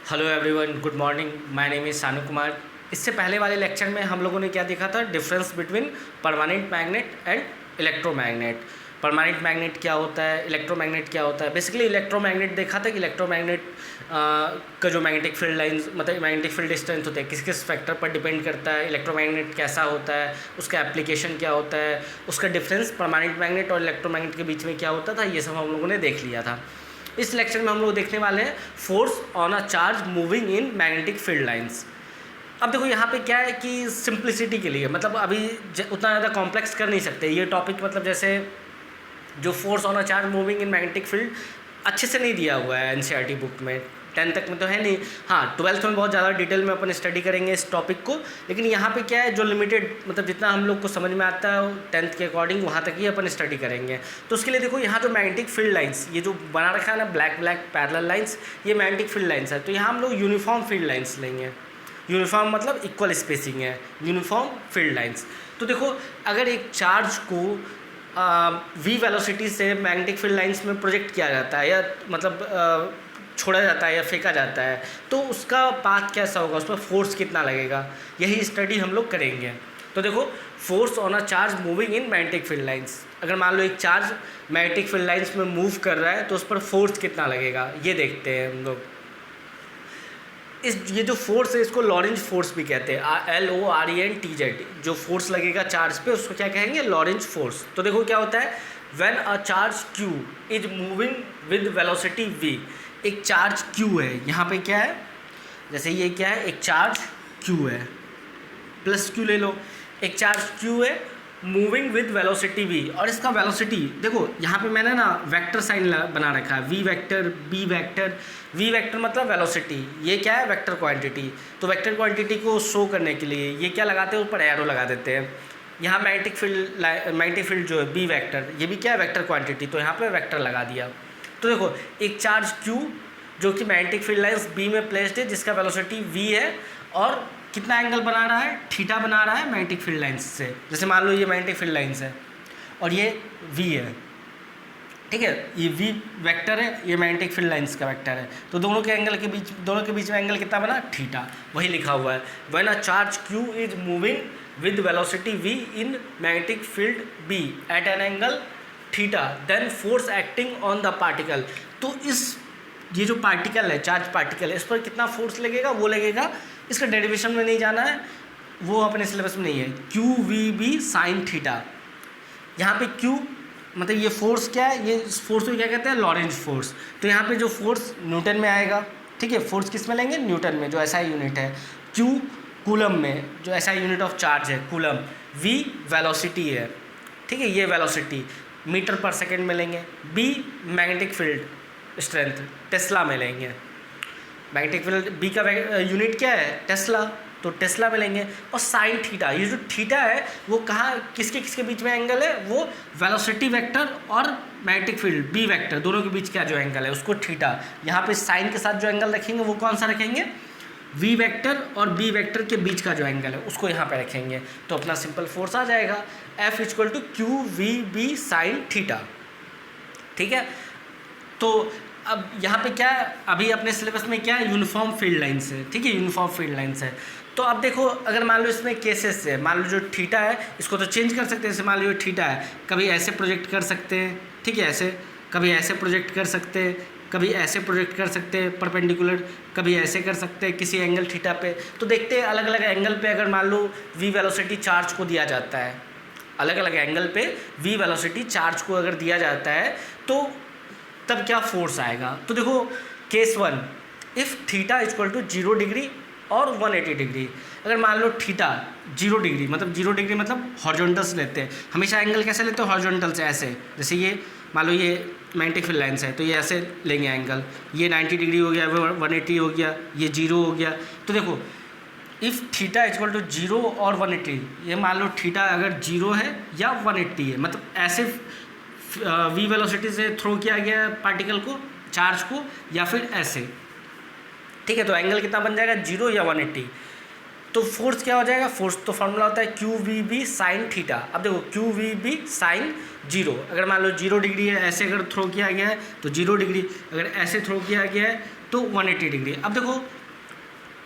Hello everyone, good morning. My name is सानू कुमार। इससे पहले वाले लेक्चर में हम लोगों ने क्या देखा था? Difference between permanent magnet and electromagnet. Permanent magnet क्या होता है, इलेक्ट्रोमैग्नेट क्या होता है। बेसिकली इलेक्ट्रोमैग्नेट देखा था कि इलेक्ट्रोमैग्नेट का जो मैग्नेटिक फील्ड लाइंस मतलब मैग्नेटिक फील्ड स्ट्रेंथ होते हैं किस किस फैक्टर पर डिपेंड करता है, इलेक्ट्रोमैग्नेट कैसा होता है, उसका एप्लीकेशन क्या होता है, उसका डिफरेंस परमानेंट मैग्नेट और इलेक्ट्रोमैग्नेट के बीच में क्या होता था, ये सब हम लोगों ने देख लिया था। इस लेक्चर में हम लोग देखने वाले हैं force on a charge moving in magnetic field lines. अब देखो यहाँ पे क्या है कि सिंप्लिसिटी के लिए मतलब अभी उतना ज़्यादा कॉम्प्लेक्स कर नहीं सकते ये टॉपिक। मतलब जैसे जो force on a charge moving in magnetic field अच्छे से नहीं दिया हुआ है एनसीईआरटी बुक में, 10th तक में तो है नहीं। हाँ, 12th में बहुत ज़्यादा डिटेल में अपन स्टडी करेंगे इस टॉपिक को, लेकिन यहाँ पे क्या है जो लिमिटेड मतलब जितना हम लोग को समझ में आता है 10th के अकॉर्डिंग वहाँ तक ही अपन स्टडी करेंगे। तो उसके लिए देखो यहाँ जो मैग्नेटिक फील्ड लाइंस ये जो बना रखा है ना ब्लैक ब्लैक पैरेलल लाइंस, ये मैग्नेटिक फील्ड लाइंस है। तो यहाँ हम लोग यूनिफॉर्म फील्ड लाइंस लेंगे। यूनिफॉर्म मतलब इक्वल स्पेसिंग है, यूनिफॉर्म फील्ड लाइंस। तो देखो अगर एक चार्ज को वी वेलोसिटी से मैग्नेटिक फील्ड लाइंस में प्रोजेक्ट किया जाता है या मतलब छोड़ा जाता है या फेंका जाता है तो उसका पाथ कैसा होगा, उस पर फोर्स कितना लगेगा, यही स्टडी हम लोग करेंगे। तो देखो force on a charge moving in magnetic field lines, अगर मान लो एक चार्ज मैग्नेटिक फील्ड लाइंस में मूव कर रहा है तो उस पर फोर्स कितना लगेगा ये देखते हैं हम लोग। ये जो फोर्स है इसको लॉरेंज फोर्स भी कहते हैं, LORENTZ। जो फोर्स लगेगा चार्ज पे उसको क्या कहेंगे? Lorentz force. तो देखो क्या होता है, when a charge Q is moving with velocity V। एक चार्ज Q है, यहाँ पे क्या है, जैसे ये क्या है, एक चार्ज Q है, प्लस Q ले लो। एक चार्ज Q है मूविंग विद वेलोसिटी V, और इसका वेलोसिटी देखो यहाँ पे मैंने ना वेक्टर साइन बना रखा है, V vector, B vector. V vector मतलब वेलोसिटी, ये क्या है? Vector quantity. तो वेक्टर क्वांटिटी को शो करने के लिए ये क्या लगाते हैं? ऊपर एरो लगा देते हैं। यहाँ मैग्नेटिक फील्ड जो है B वेक्टर, ये भी क्या है? Vector quantity. तो यहाँ पे वेक्टर लगा दिया। तो देखो एक चार्ज Q जो कि मैग्नेटिक फील्ड लाइंस B में प्लेस्ड है, जिसका वेलोसिटी V है और कितना एंगल बना रहा है? थीटा बना रहा है मैग्नेटिक फील्ड लाइंस से। जैसे मान लो ये मैग्नेटिक फील्ड लाइंस है और ये V है, ठीक है, ये V वेक्टर है, ये मैग्नेटिक फील्ड लाइंस का वेक्टर है। तो दोनों के बीच में एंगल कितना बना? थीटा। वही लिखा हुआ है, when a charge Q is moving with velocity V in magnetic field B at an angle theta then force acting on the particle. तो ये जो पार्टिकल है, चार्ज पार्टिकल है, इस पर कितना फोर्स लगेगा वो लगेगा। इसका डेरिवेशन में नहीं जाना है, वो अपने सिलेबस में नहीं है। QVB sine theta. यहाँ पे Q मतलब ये फोर्स क्या है? ये फोर्स को क्या कहते हैं? Lorentz force. तो यहाँ पे जो फोर्स न्यूटन में आएगा, ठीक है, फोर्स किस में लेंगे? न्यूटन में, जो SI यूनिट है। Q कूलम में, जो SI यूनिट ऑफ चार्ज है, कूलम। V वेलोसिटी है, ठीक है, ये वेलोसिटी मीटर पर सेकेंड में लेंगे। B magnetic field strength Tesla में लेंगे। मैग्नेटिक फील्ड B का यूनिट क्या है? टेस्ला, तो टेस्ला में लेंगे। और साइन थीटा, ये जो थीटा है वो कहाँ किसके बीच में एंगल है? वो वेलोसिटी वेक्टर और मैग्नेटिक फील्ड B वेक्टर दोनों के बीच का जो एंगल है उसको थीटा। यहाँ पे साइन के साथ जो एंगल रखेंगे वो कौन सा रखेंगे? V वेक्टर और B वेक्टर के बीच का जो एंगल है उसको यहाँ पे रखेंगे। तो अपना सिंपल फोर्स आ जाएगा F = QVB साइन थीटा, ठीक है। तो अब यहाँ पे क्या है, अभी अपने सिलेबस में क्या है? यूनिफॉर्म फील्ड लाइंस है, ठीक है, यूनिफॉर्म फील्ड लाइंस है। तो अब देखो अगर मान लो इसमें केसेस है, मान लो जो थीटा है इसको तो चेंज कर सकते हैं। जैसे मान लो ये थीटा है, कभी ऐसे प्रोजेक्ट कर सकते हैं, ठीक है, ऐसे, कभी ऐसे प्रोजेक्ट कर सकते हैं, कभी ऐसे प्रोजेक्ट कर सकते हैं परपेंडिकुलर, कभी ऐसे कर सकते हैं किसी एंगल थीटा पे। तो देखते हैं अलग अलग एंगल पे अगर मान लो V वेलोसिटी चार्ज को दिया जाता है, अलग अलग एंगल पे V वेलोसिटी चार्ज को अगर दिया जाता है तो तब क्या फोर्स आएगा। तो देखो केस 1, इफ़ थीटा = 0 डिग्री और 180 डिग्री। अगर मान लो थीटा 0 डिग्री मतलब हॉरिजॉन्टल लेते हैं, हमेशा एंगल कैसे लेते हैं? हॉरिजॉन्टल से, ऐसे। जैसे ये मान लो ये मैग्नेटिक फील्ड लाइंस है तो ये ऐसे लेंगे एंगल, ये 90 डिग्री हो गया, 180 हो गया, ये 0 हो गया। तो देखो इफ़ थीटा = 0 और 180, ये मान लो थीटा अगर 0 है या 180 है, मतलब ऐसे V वेलोसिटी से थ्रो किया गया पार्टिकल को, चार्ज को, या फिर ऐसे, ठीक है। तो एंगल कितना बन जाएगा? 0 या 180। तो फोर्स क्या हो जाएगा? फोर्स तो फॉर्मूला होता है QVB साइन थीटा। अब देखो QVB साइन जीरो। अगर मान लो 0 डिग्री है, ऐसे अगर थ्रो किया गया है तो 0 डिग्री, अगर ऐसे थ्रो किया गया है तो 180 डिग्री। अब देखो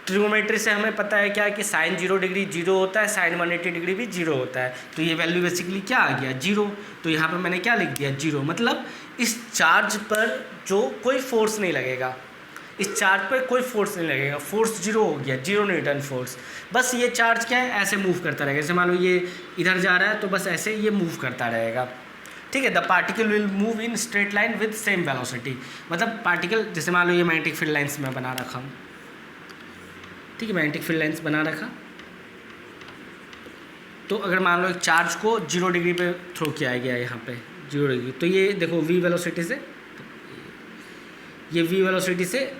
ट्रिग्नोमेट्री से हमें पता है क्या कि साइन 0 डिग्री 0 होता है, साइन 180 डिग्री भी 0 होता है। तो ये वैल्यू बेसिकली क्या आ गया 0। तो यहाँ पर मैंने क्या लिख दिया 0, मतलब इस चार्ज पर जो कोई फोर्स नहीं लगेगा, इस चार्ज पर कोई फोर्स नहीं लगेगा, फोर्स 0 हो गया, 0 न्यूटन फोर्स। बस ये चार्ज क्या है ऐसे मूव करता रहेगा, जैसे मान लो ये इधर जा रहा है तो बस ऐसे ये मूव करता रहेगा, ठीक है। The particle will move in straight line with same velocity, मतलब पार्टिकल जैसे मान लो ये मैग्नेटिक फील्ड लाइन्स में बना रखा हूँ, ठीक है, मैग्नेटिक फील्ड लाइन्स बना रखा। तो अगर मान लो एक चार्ज को 0 डिग्री पे थ्रो किया गया है यहाँ पे 0 डिग्री, तो ये देखो v वेलोसिटी से, ये v वेलोसिटी से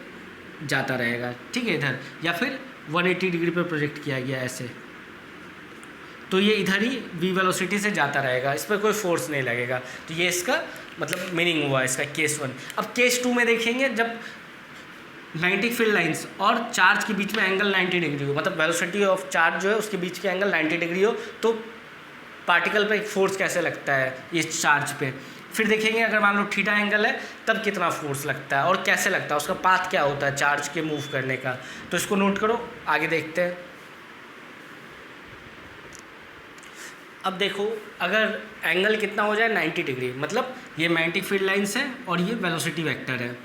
जाता रहेगा, ठीक है इधर, या फिर 180 डिग्री पे प्रोजेक्ट किया गया ऐसे, तो ये इधर ही v वेलोसिटी से जाता रहेगा, इस पर कोई फोर्स नहीं लगेगा। तो ये इसका मतलब मीनिंग हुआ इसका केस 1। अब केस 2 में देखेंगे जब मैग्नेटिक फील्ड लाइंस और चार्ज के बीच में एंगल 90 डिग्री हो, मतलब वेलोसिटी ऑफ चार्ज जो है उसके बीच के एंगल 90 डिग्री हो, तो पार्टिकल पे फोर्स कैसे लगता है इस चार्ज पे। फिर देखेंगे अगर मान लो थीटा एंगल है तब कितना फोर्स लगता है और कैसे लगता है, उसका पाथ क्या होता है चार्ज के मूव करने का। तो इसको नोट करो, आगे देखते हैं। अब देखो अगर एंगल कितना हो जाए 90 डिग्री, मतलब ये मैग्नेटिक फील्ड लाइंस है और ये वेलोसिटी वेक्टर है,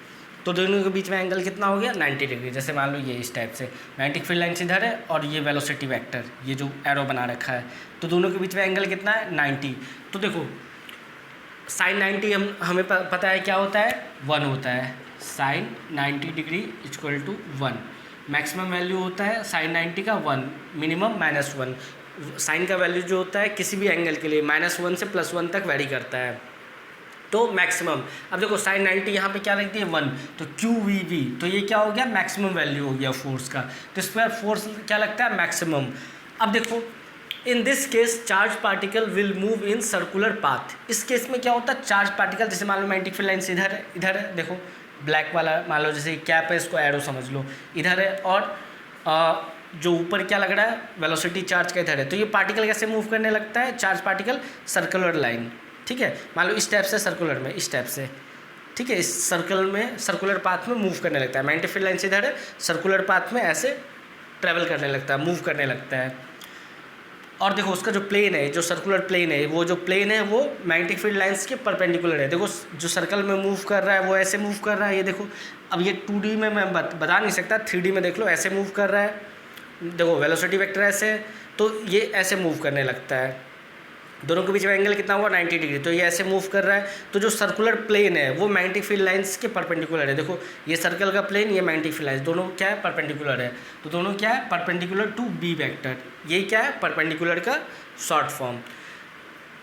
तो दोनों के बीच में एंगल कितना हो गया 90 डिग्री। जैसे मान लो ये इस टाइप से मैग्नेटिक फील्ड लाइंस इधर है और ये वेलोसिटी वेक्टर, ये जो एरो बना रखा है, तो दोनों के बीच में एंगल कितना है 90। तो देखो साइन 90 हमें पता है क्या होता है 1 होता है, sine 90 degree equal to 1। Maximum value होता है साइन 90 का 1, मिनिमम -1। साइन का वैल्यू जो होता है किसी भी एंगल के लिए -1 से +1 तक वेरी करता है, तो मैक्सिमम। अब देखो साइन 90 यहाँ पे क्या लिखती है 1, तो QVV, तो ये क्या हो गया मैक्सिमम वैल्यू हो गया फोर्स का, तो इस पर फोर्स क्या लगता है मैक्सिमम। अब देखो in this case charge particle will move in circular path. इस केस में क्या होता है चार्ज पार्टिकल, जैसे मान लो मैग्नेटिक फील्ड लाइन्स इधर है, देखो ब्लैक वाला मान लो जैसे कैप है, इसको एरो समझ लो, इधर है, और जो ऊपर क्या लग रहा है वेलोसिटी चार्ज का इधर है। तो ये पार्टिकल कैसे मूव करने लगता है चार्ज पार्टिकल सर्कुलर लाइन, ठीक है, मान लो इस टाइप से सर्कुलर में, इस टाइप से, ठीक है, इस सर्कल में सर्कुलर पाथ में मूव करने लगता है। मैग्नेटिक फील्ड लाइन इधर है, सर्कुलर पाथ में ऐसे ट्रैवल करने लगता है, मूव करने लगता है। और देखो उसका जो प्लेन है, जो सर्कुलर प्लेन है, वो जो प्लेन है वो मैग्नेटिक फील्ड लाइंस के परपेंडिकुलर है। देखो जो सर्कल में मूव कर रहा है वो ऐसे मूव कर रहा है, ये देखो। अब ये 2D में मैं बता नहीं सकता, 3D में देख लो, ऐसे मूव कर रहा है, देखो वेलोसिटी वेक्टर ऐसे है, तो ये ऐसे मूव करने लगता है। दोनों के बीच में एंगल कितना हुआ 90 डिग्री, तो ये ऐसे मूव कर रहा है। तो जो सर्कुलर प्लेन है वो मैग्नेटिक फील्ड लाइंस के परपेंडिकुलर है। देखो ये सर्कल का प्लेन, ये मैग्नेटिक फील्ड लाइंस, दोनों क्या है परपेंडिकुलर है, तो दोनों क्या है परपेंडिकुलर टू बी वेक्टर। ये क्या है परपेंडिकुलर का शॉर्ट फॉर्म।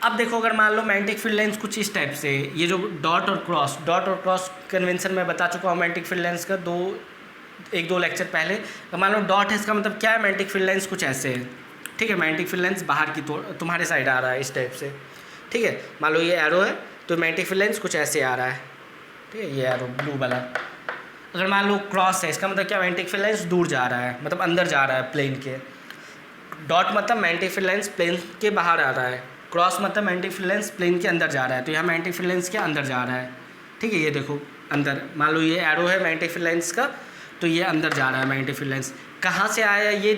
अब देखो अगर मान लो मैग्नेटिक फील्ड लाइंस कुछ इस टाइप से, ये जो डॉट और क्रॉस कन्वेंशन मैं बता चुका हूँ मैग्नेटिक फील्ड लाइंस का 1-2 लेक्चर पहले। तो मान लो डॉट है, इसका मतलब क्या है मैग्नेटिक फील्ड लाइंस कुछ ऐसे है, ठीक है, मैग्नेटिक फील्ड लाइंस बाहर की तुम्हारे साइड आ रहा है इस टाइप से, ठीक है। मान लो ये एरो है तो मैग्नेटिक फील्ड लाइंस कुछ ऐसे आ रहा है, ठीक है, ये एरो ब्लू वाला। अगर मान लो क्रॉस है, इसका मतलब क्या मैग्नेटिक फील्ड लाइंस दूर जा रहा है, मतलब अंदर जा रहा है प्लेन के। डॉट मतलब मैग्नेटिक फील्ड लाइंस प्लेन के बाहर आ रहा है, क्रॉस मतलब मैग्नेटिक फील्ड लाइंस प्लेन के अंदर जा रहा है। तो यहाँ मैग्नेटिक फील्ड लाइंस के अंदर जा रहा है, ठीक है, ये देखो अंदर। मान लो ये एरो है मैग्नेटिक फील्ड लाइंस का, तो ये अंदर जा रहा है मैग्नेटिक फील्ड लाइंस। कहाँ से आया ये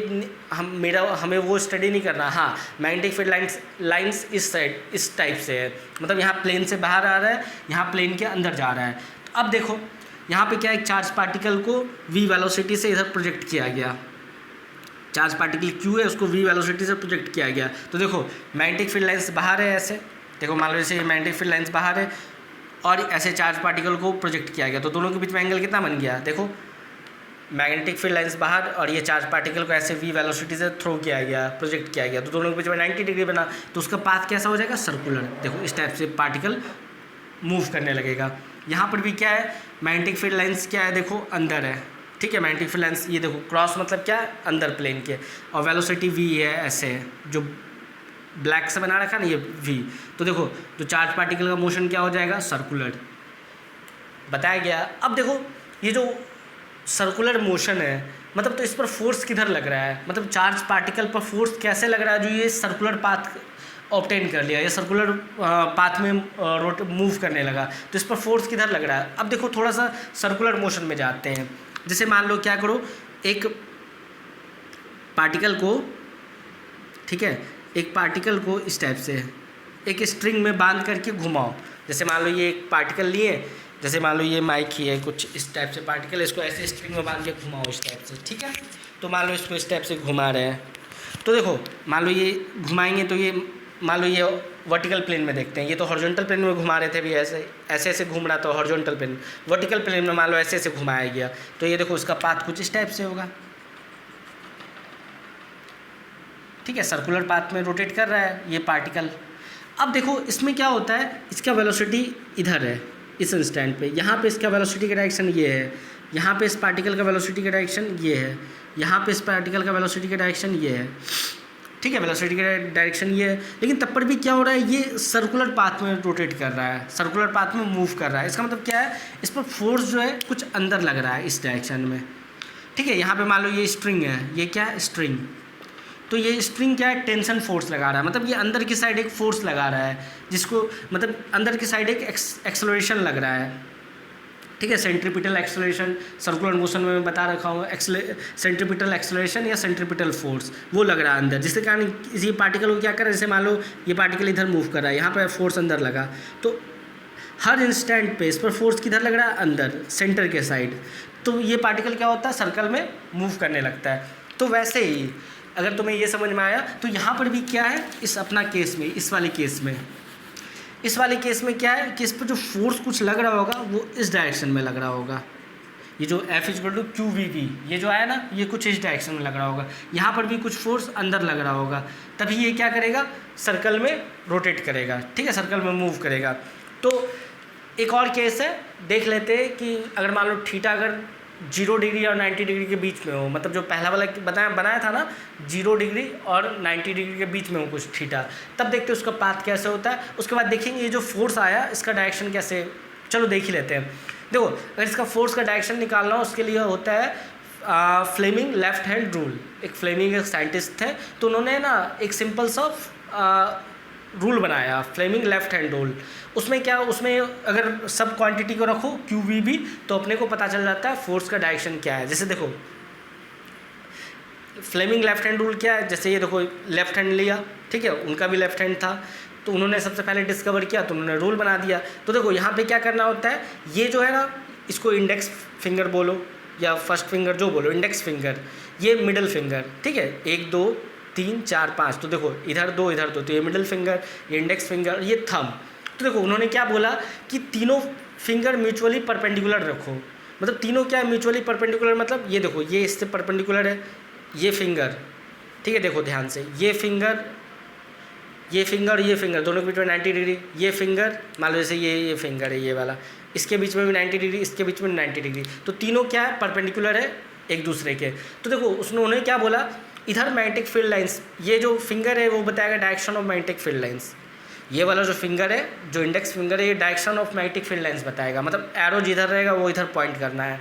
हमें वो स्टडी नहीं करना। हाँ मैग्नेटिक फील्ड लाइंस इस साइड इस टाइप से है, मतलब यहाँ प्लेन से बाहर आ रहा है, यहाँ प्लेन के अंदर जा रहा है। अब देखो यहाँ पे क्या एक चार्ज पार्टिकल को v वेलोसिटी से इधर प्रोजेक्ट किया गया, चार्ज पार्टिकल q है उसको v वेलोसिटी से प्रोजेक्ट किया गया। तो देखो मैग्नेटिक फील्ड लाइंस बाहर है ऐसे, देखो मान लो जैसे मैग्नेटिक फील्ड लाइंस बाहर है और ऐसे चार्ज पार्टिकल को प्रोजेक्ट किया गया, तो दोनों के बीच में एंगल कितना बन गया, देखो मैग्नेटिक फील्ड लाइंस बाहर और ये चार्ज पार्टिकल को ऐसे v वेलोसिटी से थ्रो किया गया, प्रोजेक्ट किया गया, तो दोनों के बीच में 90 डिग्री बना। तो उसका पाथ कैसा हो जाएगा सर्कुलर। देखो इस टाइप से पार्टिकल मूव करने लगेगा। यहाँ पर भी क्या है मैग्नेटिक फील्ड लाइंस क्या है, देखो अंदर है, ठीक है, मैग्नेटिक फील्ड लाइंस ये देखो क्रॉस मतलब क्या है अंदर प्लेन के, और वेलोसिटी v है ऐसे है, जो ब्लैक से बना रखा ना ये v। तो देखो जो चार्ज पार्टिकल का मोशन क्या हो जाएगा सर्कुलर, बताया गया। अब देखो ये जो सर्कुलर मोशन है, मतलब तो इस पर फोर्स किधर लग रहा है, मतलब चार्ज पार्टिकल पर फोर्स कैसे लग रहा है, जो ये सर्कुलर पाथ ऑब्टेन कर लिया, या सर्कुलर पाथ में मूव करने लगा, तो इस पर फोर्स किधर लग रहा है। अब देखो थोड़ा सा सर्कुलर मोशन में जाते हैं। जैसे मान लो क्या करो, एक पार्टिकल को, ठीक है, एक पार्टिकल को इस टाइप से एक स्ट्रिंग में बांध करके घुमाओ। जैसे मान लो ये एक पार्टिकल लिए, जैसे मान लो ये माइक ही है, कुछ इस टाइप से पार्टिकल, इसको ऐसे स्ट्रिंग में बांध के घुमाओ इस टाइप से, ठीक है। तो मान लो इसको इस टाइप से घुमा रहे हैं, तो देखो मान लो ये घुमाएंगे तो ये मान लो ये वर्टिकल प्लेन में देखते हैं, ये तो हॉरिजॉन्टल प्लेन में घुमा रहे थे भी, ऐसे ऐसे ऐसे घूम रहा था हॉरिजॉन्टल प्लेन, वर्टिकल प्लेन में मान लो ऐसे ऐसे घुमाया गया, तो ये देखो उसका पाथ कुछ इस टाइप से होगा, ठीक है, सर्कुलर पाथ में रोटेट कर रहा है ये पार्टिकल। अब देखो इसमें क्या होता है, इसका वेलोसिटी इधर है इस इंस्टेंट पे, यहाँ पे इसका वेलोसिटी का डायरेक्शन ये है, यहाँ पे इस पार्टिकल का वेलोसिटी का डायरेक्शन ये है, यहाँ पे इस पार्टिकल का वेलोसिटी का डायरेक्शन ये है, ठीक है, वेलोसिटी का डायरेक्शन ये है। लेकिन तब पर भी क्या हो रहा है, ये सर्कुलर पाथ में रोटेट कर रहा है, सर्कुलर पाथ में मूव कर रहा है। इसका मतलब क्या है, इस पर फोर्स जो है कुछ अंदर लग रहा है इस डायरेक्शन में, ठीक है। यहाँ पे मान लो ये स्ट्रिंग है, ये क्या है, स्ट्रिंग, तो ये स्ट्रिंग क्या है, टेंशन फोर्स लगा रहा है, मतलब ये अंदर की साइड एक फोर्स लगा रहा है, जिसको मतलब अंदर की साइड एक एक्सेलरेशन लग रहा है, ठीक है। सेंट्रीपिटल एक्सेलरेशन सर्कुलर मोशन में मैं बता रखा हूँ, सेंट्रीपिटल एक्सेलरेशन या सेंट्रीपिटल फोर्स वो लग रहा है अंदर, जिसके कारण इसी पार्टिकल को क्या कर रहा है, जैसे मान लो ये पार्टिकल इधर मूव कर रहा है, यहाँ पर फोर्स अंदर लगा, तो हर इंस्टेंट पे इस पर फोर्स किधर लग रहा है, अंदर सेंटर के साइड, तो ये पार्टिकल क्या होता है, सर्कल में मूव करने लगता है। तो वैसे ही अगर तुम्हें ये समझ में आया, तो यहाँ पर भी क्या है, इस अपना केस में, इस वाले केस में क्या है कि इस पर जो फोर्स कुछ लग रहा होगा वो इस डायरेक्शन में लग रहा होगा, ये जो F=QVP ये जो आया ना, ये कुछ इस डायरेक्शन में लग रहा होगा, यहाँ पर भी कुछ फोर्स अंदर लग रहा होगा, तभी ये क्या करेगा, सर्कल में रोटेट करेगा, ठीक है, सर्कल में मूव करेगा। तो एक और केस है, देख लेते हैं कि अगर मान लो थीटा अगर 0 डिग्री और 90 डिग्री के बीच में हो, मतलब जो पहला वाला बनाया था ना 0 डिग्री और 90 डिग्री के बीच में हो कुछ थीटा, तब देखते हैं उसका पाथ कैसे होता है। उसके बाद देखेंगे ये जो फोर्स आया इसका डायरेक्शन कैसे, चलो देख ही लेते हैं। देखो अगर इसका फोर्स का डायरेक्शन निकालना हो, उसके लिए होता है फ्लेमिंग लेफ्ट हैंड रूल। एक फ्लेमिंग एक साइंटिस्ट थे, तो उन्होंने ना एक सिंपल सा रूल बनाया, फ्लेमिंग लेफ्ट हैंड रूल। उसमें क्या, उसमें अगर सब क्वांटिटी को रखो QVB, तो अपने को पता चल जाता है फोर्स का डायरेक्शन क्या है। जैसे देखो फ्लेमिंग लेफ्ट हैंड रूल क्या है, जैसे ये देखो लेफ्ट हैंड लिया, ठीक है, उनका भी लेफ्ट हैंड था, तो उन्होंने सबसे पहले डिस्कवर किया, तो उन्होंने रूल बना दिया। तो देखो यहाँ पे क्या करना होता है, ये जो है ना, इसको इंडेक्स फिंगर बोलो या फर्स्ट फिंगर जो बोलो, इंडेक्स फिंगर, ये मिडल फिंगर, ठीक है, 1 2 3 4 5, तो देखो इधर 2 इधर 2, तो ये मिडल फिंगर, ये इंडेक्स फिंगर, ये थंब। तो देखो उन्होंने क्या बोला कि तीनों फिंगर म्यूचुअली परपेंडिकुलर रखो, मतलब तीनों क्या है, म्यूचुअली परपेंडिकुलर, मतलब ये देखो ये इससे परपेंडिकुलर है, ये फिंगर, ठीक है, देखो ध्यान से, ये फिंगर दोनों के बीच में 90 डिग्री, ये फिंगर मान लो जैसे ये फिंगर है ये वाला, इसके बीच में भी 90 डिग्री, इसके बीच में 90 डिग्री, तो तीनों क्या है, परपेंडिकुलर है एक दूसरे के। तो देखो उन्होंने क्या बोला, इधर मैग्नेटिक फील्ड लाइंस, ये जो फिंगर है वो बताएगा direction of magnetic field lines, ये वाला जो फिंगर है, जो इंडेक्स फिंगर है, ये direction of magnetic field lines बताएगा, मतलब एरो जिधर रहेगा वो इधर पॉइंट करना है।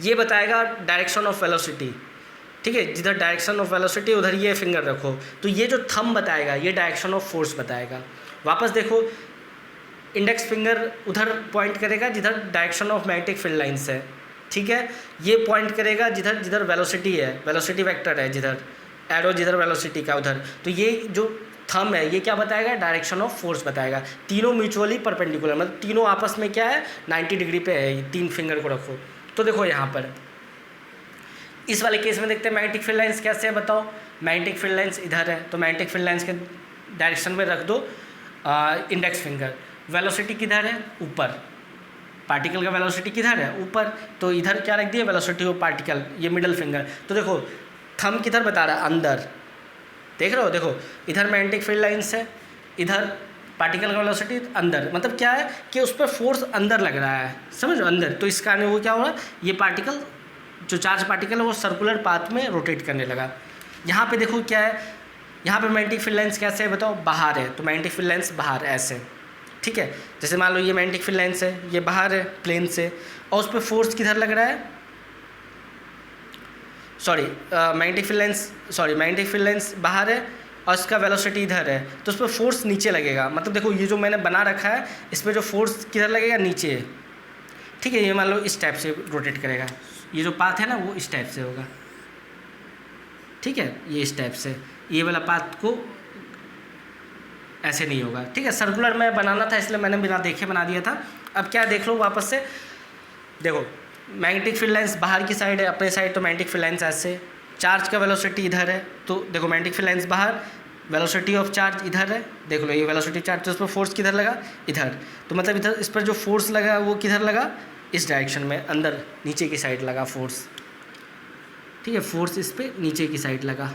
ये बताएगा डायरेक्शन ऑफ वेलोसिटी, ठीक है, जिधर डायरेक्शन ऑफ वेलोसिटी उधर ये फिंगर रखो। तो ये जो थंब बताएगा ये डायरेक्शन ऑफ फोर्स बताएगा। वापस देखो इंडेक्स फिंगर उधर पॉइंट करेगा जिधर direction of magnetic field lines है, ठीक है, ये पॉइंट करेगा जिधर जिधर वेलोसिटी है, वेलोसिटी वेक्टर है, जिधर एरो जिधर वेलोसिटी का उधर। तो ये जो थंब है ये क्या बताएगा, डायरेक्शन ऑफ फोर्स बताएगा। तीनों म्यूचुअली परपेंडिकुलर, मतलब तीनों आपस में क्या है, 90 डिग्री पे है, ये 3 फिंगर को रखो। तो देखो यहाँ पर इस वाले केस में देखते हैं मैग्नेटिक फील्ड लाइंस कैसे है, बताओ। मैग्नेटिक फील्ड लाइंस इधर है, तो मैग्नेटिक फील्ड लाइंस के डायरेक्शन में रख दो इंडेक्स फिंगर। वेलोसिटी किधर है, ऊपर, पार्टिकल का वेलोसिटी किधर है, ऊपर, तो इधर क्या रख दिया, वेलोसिटी ऑफ पार्टिकल, ये मिडल फिंगर। तो देखो थंब किधर बता रहा है, अंदर, देख रहे हो, देखो इधर मैग्नेटिक फील्ड लाइंस है, इधर पार्टिकल का वेलोसिटी अंदर, मतलब क्या है कि उस पर फोर्स अंदर लग रहा है, समझो अंदर। तो इस कारण वो क्या हो रहा है, ये पार्टिकल जो चार्ज पार्टिकल है वो सर्कुलर पाथ में रोटेट करने लगा। यहाँ पे देखो क्या है, यहाँ पे मैग्नेटिक फील्ड लाइंस कैसे है बताओ, बाहर है, तो मैग्नेटिक फील्ड लाइंस बाहर ऐसे, ठीक है। जैसे मान लो ये मैग्नेटिक फील्ड लाइंस है, ये बाहर है प्लेन से, और उस पर फोर्स किधर लग रहा है, मैग्नेटिक फील्ड लाइंस बाहर है और इसका वेलोसिटी इधर है, तो उस पर फोर्स नीचे लगेगा। मतलब देखो ये जो मैंने बना रखा है इस पर जो फोर्स किधर लगेगा, नीचे। ठीक है, ये मान लो इस टाइप से रोटेट करेगा, ये जो पाथ है ना वो इस टाइप से होगा। ठीक है, ये इस टाइप से, ये वाला पाथ को ऐसे नहीं होगा। ठीक है, सर्कुलर में बनाना था इसलिए मैंने बिना देखे बना दिया था। अब क्या देख लो वापस से, देखो मैग्नेटिक फील्ड लाइंस बाहर की साइड है, अपने साइड तो मैग्नेटिक फील्ड लाइंस ऐसे, चार्ज का वेलोसिटी इधर है, तो देखो मैग्नेटिक फील्ड लाइंस बाहर, वेलोसिटी ऑफ चार्ज इधर है, देख लो ये वेलोसिटी चार्ज, तो उस पर फोर्स किधर लगा, इधर। तो मतलब इधर इस पर जो फोर्स लगा वो किधर लगा, इस डायरेक्शन में, अंदर नीचे की साइड लगा फोर्स। ठीक है, फोर्स इस पर नीचे की साइड लगा,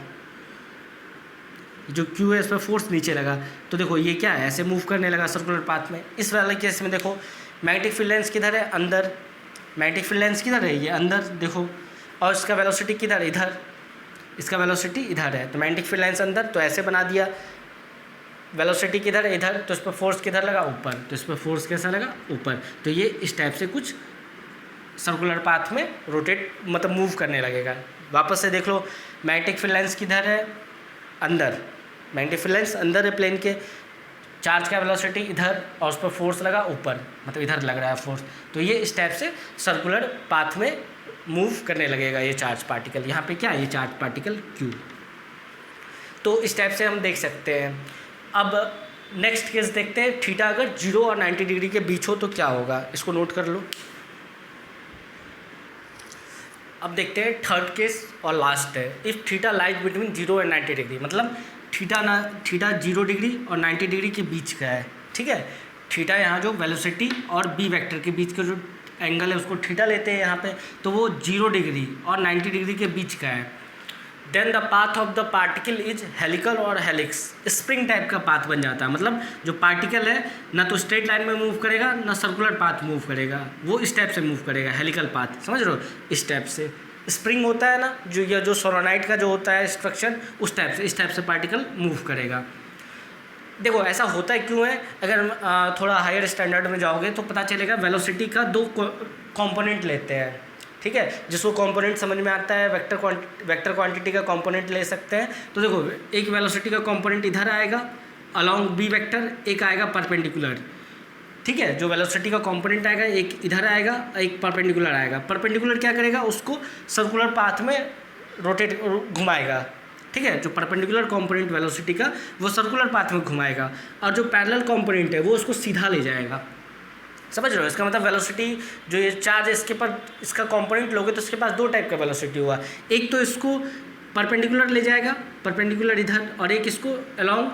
जो क्यू है इस पर फोर्स नीचे लगा। तो देखो ये क्या है, ऐसे मूव करने लगा सर्कुलर पाथ में। इस वाले केस में देखो मैग्नेटिक फील्ड लाइंस किधर है, अंदर, मैग्नेटिक फील्ड लाइंस किधर है, ये अंदर देखो, और इसका वेलोसिटी किधर, इधर, इसका वेलोसिटी इधर है, तो मैग्नेटिक फील्ड लाइंस अंदर, तो ऐसे बना दिया। वेलोसिटी किधर है, इधर, तो इस पर फोर्स किधर लगा, ऊपर, तो इस पर फोर्स कैसा लगा, ऊपर। तो ये इस टाइप से कुछ सर्कुलर पाथ में रोटेट मतलब मूव करने लगेगा। वापस से देख लो, मैग्नेटिक फील्ड लाइंस किधर है, अंदर, मैग्नेटिक फील्ड लाइंस अंदर है प्लेन के, चार्ज का वेलोसिटी इधर और उस पर फोर्स लगा ऊपर, मतलब इधर लग रहा है फोर्स। तो ये इस टाइप से सर्कुलर पाथ में मूव करने लगेगा ये चार्ज पार्टिकल। यहाँ पे क्या है, ये चार्ज पार्टिकल Q। तो इस टाइप से हम देख सकते हैं। अब नेक्स्ट केस देखते हैं, थीटा अगर 0 और 90 डिग्री के बीच हो तो क्या होगा, इसको नोट कर लो। अब देखते हैं थर्ड केस और लास्ट है, if theta lies between 0 and 90 degree, मतलब थीटा 0 डिग्री और 90 डिग्री के बीच का है। ठीक है, थीटा यहाँ जो वेलोसिटी और बी वेक्टर के बीच का जो एंगल है उसको थीटा लेते हैं यहाँ पे, तो वो 0 डिग्री और 90 डिग्री के बीच का है। Then the path of the particle is helical और हेलिक्स, स्प्रिंग टाइप का पाथ बन जाता है। मतलब जो पार्टिकल है ना तो स्ट्रेट लाइन में मूव करेगा ना सर्कुलर पाथ मूव करेगा, वो इस टाइप से मूव करेगा, हेलिकल पाथ, समझ रहे हो, इस टाइप से। स्प्रिंग होता है ना जो, या जो सोलोनाइट का जो होता है स्ट्रक्चर, उस टाइप से, इस टाइप से पार्टिकल मूव करेगा। देखो ऐसा होता है क्यों है, अगर थोड़ा हायर स्टैंडर्ड में जाओगे तो पता चलेगा, वेलोसिटी का 2 कंपोनेंट लेते हैं। ठीक है, जिसको कंपोनेंट समझ में आता है, वेक्टर क्वांटिटी का कंपोनेंट ले सकते हैं। तो देखो एक वेलोसिटी का कंपोनेंट इधर आएगा अलोंग बी वेक्टर, एक आएगा परपेंडिकुलर। ठीक है, जो वेलोसिटी का कंपोनेंट आएगा एक इधर आएगा, एक परपेंडिकुलर आएगा। परपेंडिकुलर क्या करेगा, उसको सर्कुलर पाथ में रोटेट घुमाएगा। ठीक है, जो परपेंडिकुलर कंपोनेंट वेलोसिटी का वो सर्कुलर पाथ में घुमाएगा, और जो पैरेलल कंपोनेंट है वो उसको सीधा ले जाएगा। समझ रहे हो, इसका मतलब वेलोसिटी जो ये चार्ज है इसके पर, इसका कंपोनेंट लोगे तो इसके पास 2 टाइप का वेलोसिटी हुआ, एक तो इसको परपेंडिकुलर ले जाएगा, परपेंडिकुलर इधर, और एक इसको अलोंग